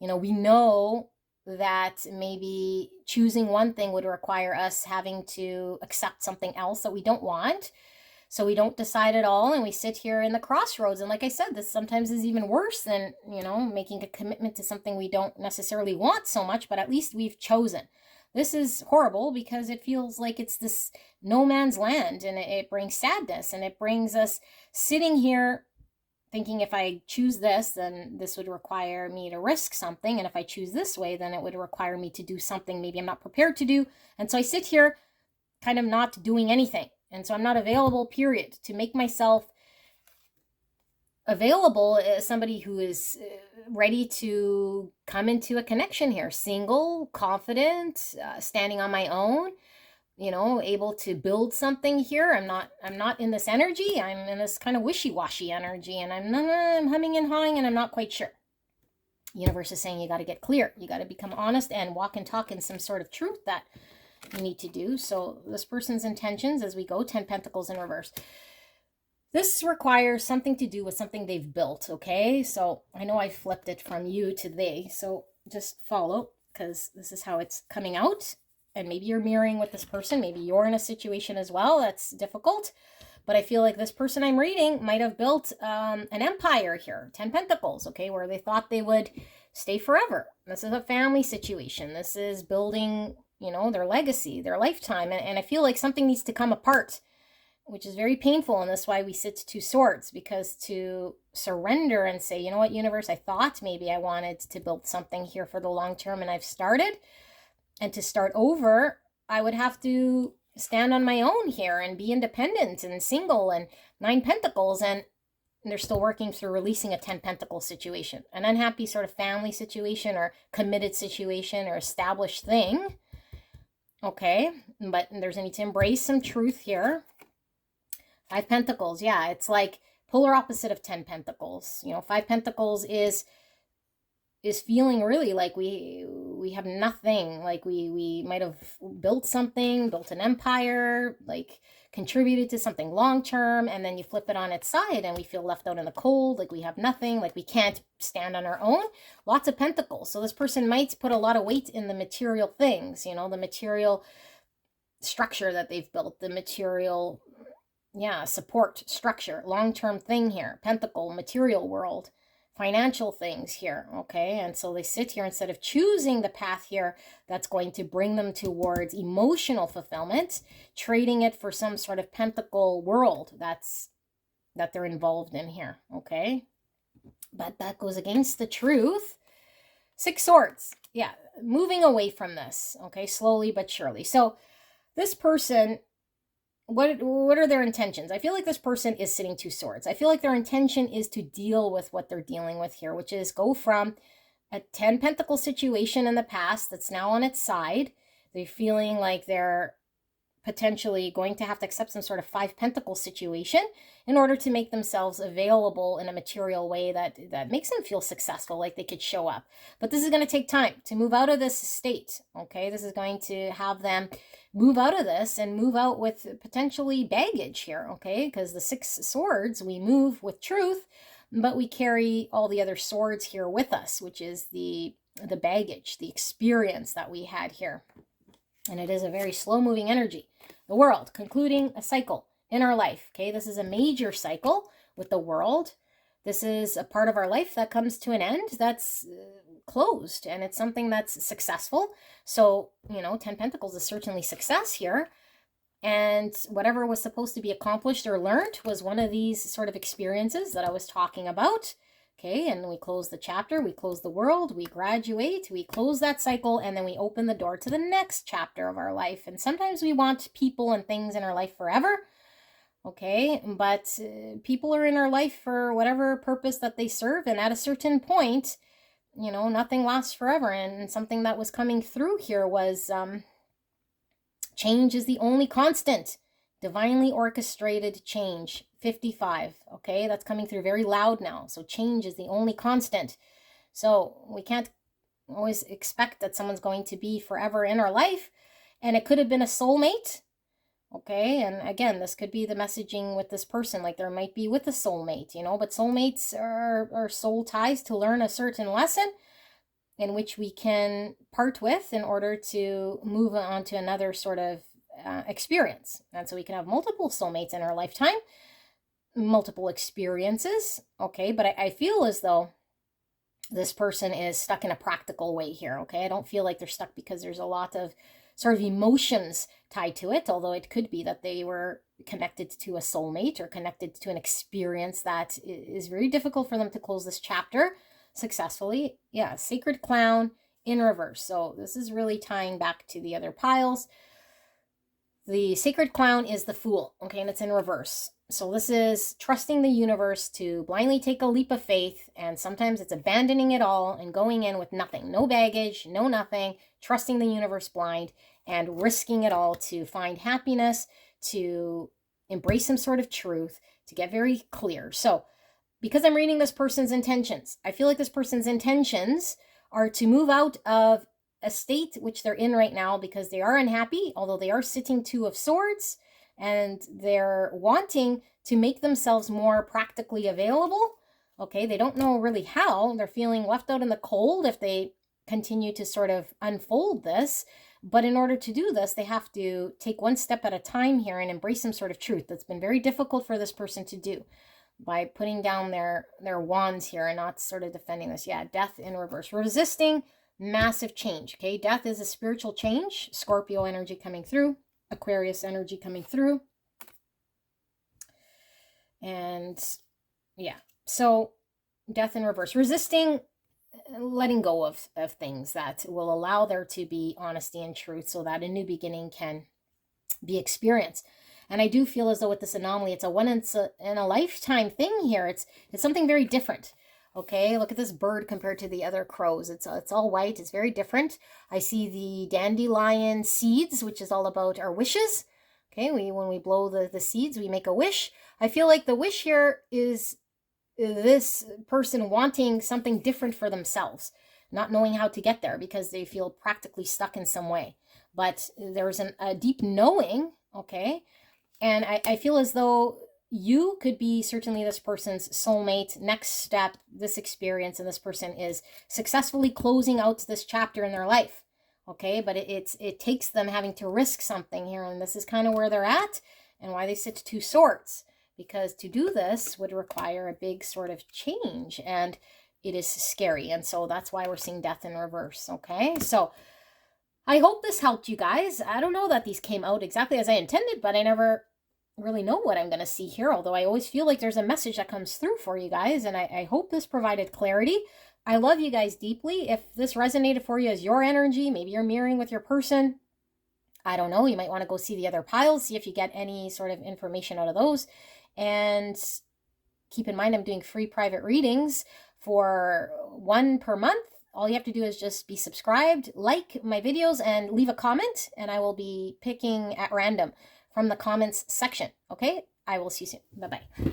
You know, we know that maybe choosing one thing would require us having to accept something else that we don't want. So we don't decide at all, and we sit here in the crossroads. And like I said, this sometimes is even worse than, you know, making a commitment to something we don't necessarily want so much, but at least we've chosen. This is horrible because it feels like it's this no man's land, and it brings sadness, and it brings us sitting here thinking if I choose this, then this would require me to risk something. And if I choose this way, then it would require me to do something maybe I'm not prepared to do. And so I sit here kind of not doing anything. And so I'm not available, period, to make myself available as somebody who is ready to come into a connection here. Single, confident, standing on my own, you know, able to build something here. I'm not in this energy. I'm in this kind of wishy-washy energy, and I'm humming and hawing, and I'm not quite sure. The universe is saying you got to get clear. You got to become honest and walk and talk in some sort of truth that you need to do. So this person's intentions as we go, 10 Pentacles in reverse. This requires something to do with something they've built, okay? So I know I flipped it from you to they, so just follow, because this is how it's coming out. And maybe you're mirroring with this person. Maybe you're in a situation as well that's difficult. But I feel like this person I'm reading might have built an empire here, 10 Pentacles, okay, where they thought they would stay forever. This is a family situation. This is building, you know, their legacy, their lifetime. And I feel like something needs to come apart, which is very painful. And that's why we sit 2 Swords, because to surrender and say, you know what, universe, I thought maybe I wanted to build something here for the long term, and I've started. And to start over, I would have to stand on my own here and be independent and single, and 9 Pentacles. And they're still working through releasing a 10 Pentacles situation, an unhappy sort of family situation or committed situation or established thing. Okay, but there's a need to embrace some truth here. 5 Pentacles, yeah, it's like polar opposite of 10 Pentacles. You know, 5 Pentacles is feeling really like we have nothing, like we might have built something, built an empire, like contributed to something long term, and then you flip it on its side and we feel left out in the cold, like we have nothing, like we can't stand on our own. Lots of Pentacles. So this person might put a lot of weight in the material things, you know, the material structure that they've built, the material Yeah, support, structure, long-term thing here, pentacle, material world, financial things here, okay? And so they sit here instead of choosing the path here that's going to bring them towards emotional fulfillment, trading it for some sort of pentacle world that they're involved in here, okay? But that goes against the truth. 6 swords. Yeah, moving away from this, okay, slowly but surely. So this person, what are their intentions? I feel like this person is sitting 2 swords. I feel like their intention is to deal with what they're dealing with here, which is go from a 10 pentacle situation in the past that's now on its side. They're feeling like they're potentially going to have to accept some sort of 5 pentacle situation in order to make themselves available in a material way that makes them feel successful, like they could show up. But this is going to take time to move out of this state, okay? This is going to have them move out of this and move out with potentially baggage here, okay? Because the 6 swords, we move with truth, but we carry all the other swords here with us, which is the baggage, the experience that we had here. And it is a very slow-moving energy. The world, concluding a cycle in our life, okay? This is a major cycle with the world. This is a part of our life that comes to an end that's closed, and it's something that's successful. So, 10 Pentacles is certainly success here. And whatever was supposed to be accomplished or learned was one of these sort of experiences that I was talking about. Okay, and we close the chapter, we close the world, we graduate, we close that cycle, and then we open the door to the next chapter of our life. And sometimes we want people and things in our life forever, okay? But people are in our life for whatever purpose that they serve, and at a certain point, nothing lasts forever. And something that was coming through here was change is the only constant. Divinely orchestrated change, 55, okay? That's coming through very loud now. So change is the only constant. So we can't always expect that someone's going to be forever in our life. And it could have been a soulmate, okay? And again, this could be the messaging with this person, like there might be with a soulmate, but soulmates are soul ties to learn a certain lesson in which we can part with in order to move on to another sort of experience. And so we can have multiple soulmates in our lifetime, multiple experiences, okay? But I feel as though this person is stuck in a practical way here, okay? I don't feel like they're stuck because there's a lot of sort of emotions tied to it, although it could be that they were connected to a soulmate or connected to an experience that is very difficult for them to close this chapter successfully. Yeah, Sacred Clown in reverse. So this is really tying back to the other piles. The Sacred Clown is the Fool, okay, and it's in reverse. So this is trusting the universe to blindly take a leap of faith, and sometimes it's abandoning it all and going in with nothing, no baggage, no nothing, trusting the universe blind and risking it all to find happiness, to embrace some sort of truth, to get very clear. So because I'm reading this person's intentions, I feel like this person's intentions are to move out of a state which they're in right now because they are unhappy, although they are sitting 2 of Swords, and they're wanting to make themselves more practically available. Okay, they don't know really how. They're feeling left out in the cold if they continue to sort of unfold this. But in order to do this, they have to take one step at a time here and embrace some sort of truth. That's been very difficult for this person to do by putting down their wands here and not sort of defending this. Yeah, Death in reverse. Resisting massive change, okay? Death is a spiritual change. Scorpio energy coming through. Aquarius energy coming through. And yeah, so Death in reverse. Resisting letting go of things that will allow there to be honesty and truth so that a new beginning can be experienced. And I do feel as though with this anomaly, it's a one in a lifetime thing here. It's something very different. Okay, look at this bird compared to the other crows. It's all white. It's very different. I see the dandelion seeds, which is all about our wishes. Okay, when we blow the seeds, we make a wish. I feel like the wish here is this person wanting something different for themselves, not knowing how to get there because they feel practically stuck in some way. But there's a deep knowing, okay? And I feel as though you could be certainly this person's soulmate, next step, this experience, and this person is successfully closing out this chapter in their life, okay? But it takes them having to risk something here, and this is kind of where they're at. and why they sit 2 swords. Because to do this would require a big sort of change, and it is scary. And so that's why we're seeing death in reverse, okay? So I hope this helped you guys. I don't know that these came out exactly as I intended, but I never really know what I'm going to see here, although I always feel like there's a message that comes through for you guys, and I hope this provided clarity. I love you guys deeply. If this resonated for you as your energy, maybe you're mirroring with your person, I don't know, you might want to go see the other piles, see if you get any sort of information out of those. And keep in mind, I'm doing free private readings for 1 per month. All you have to do is just be subscribed, like my videos, and leave a comment, and I will be picking at random from the comments section. Okay? I will see you soon. Bye-bye.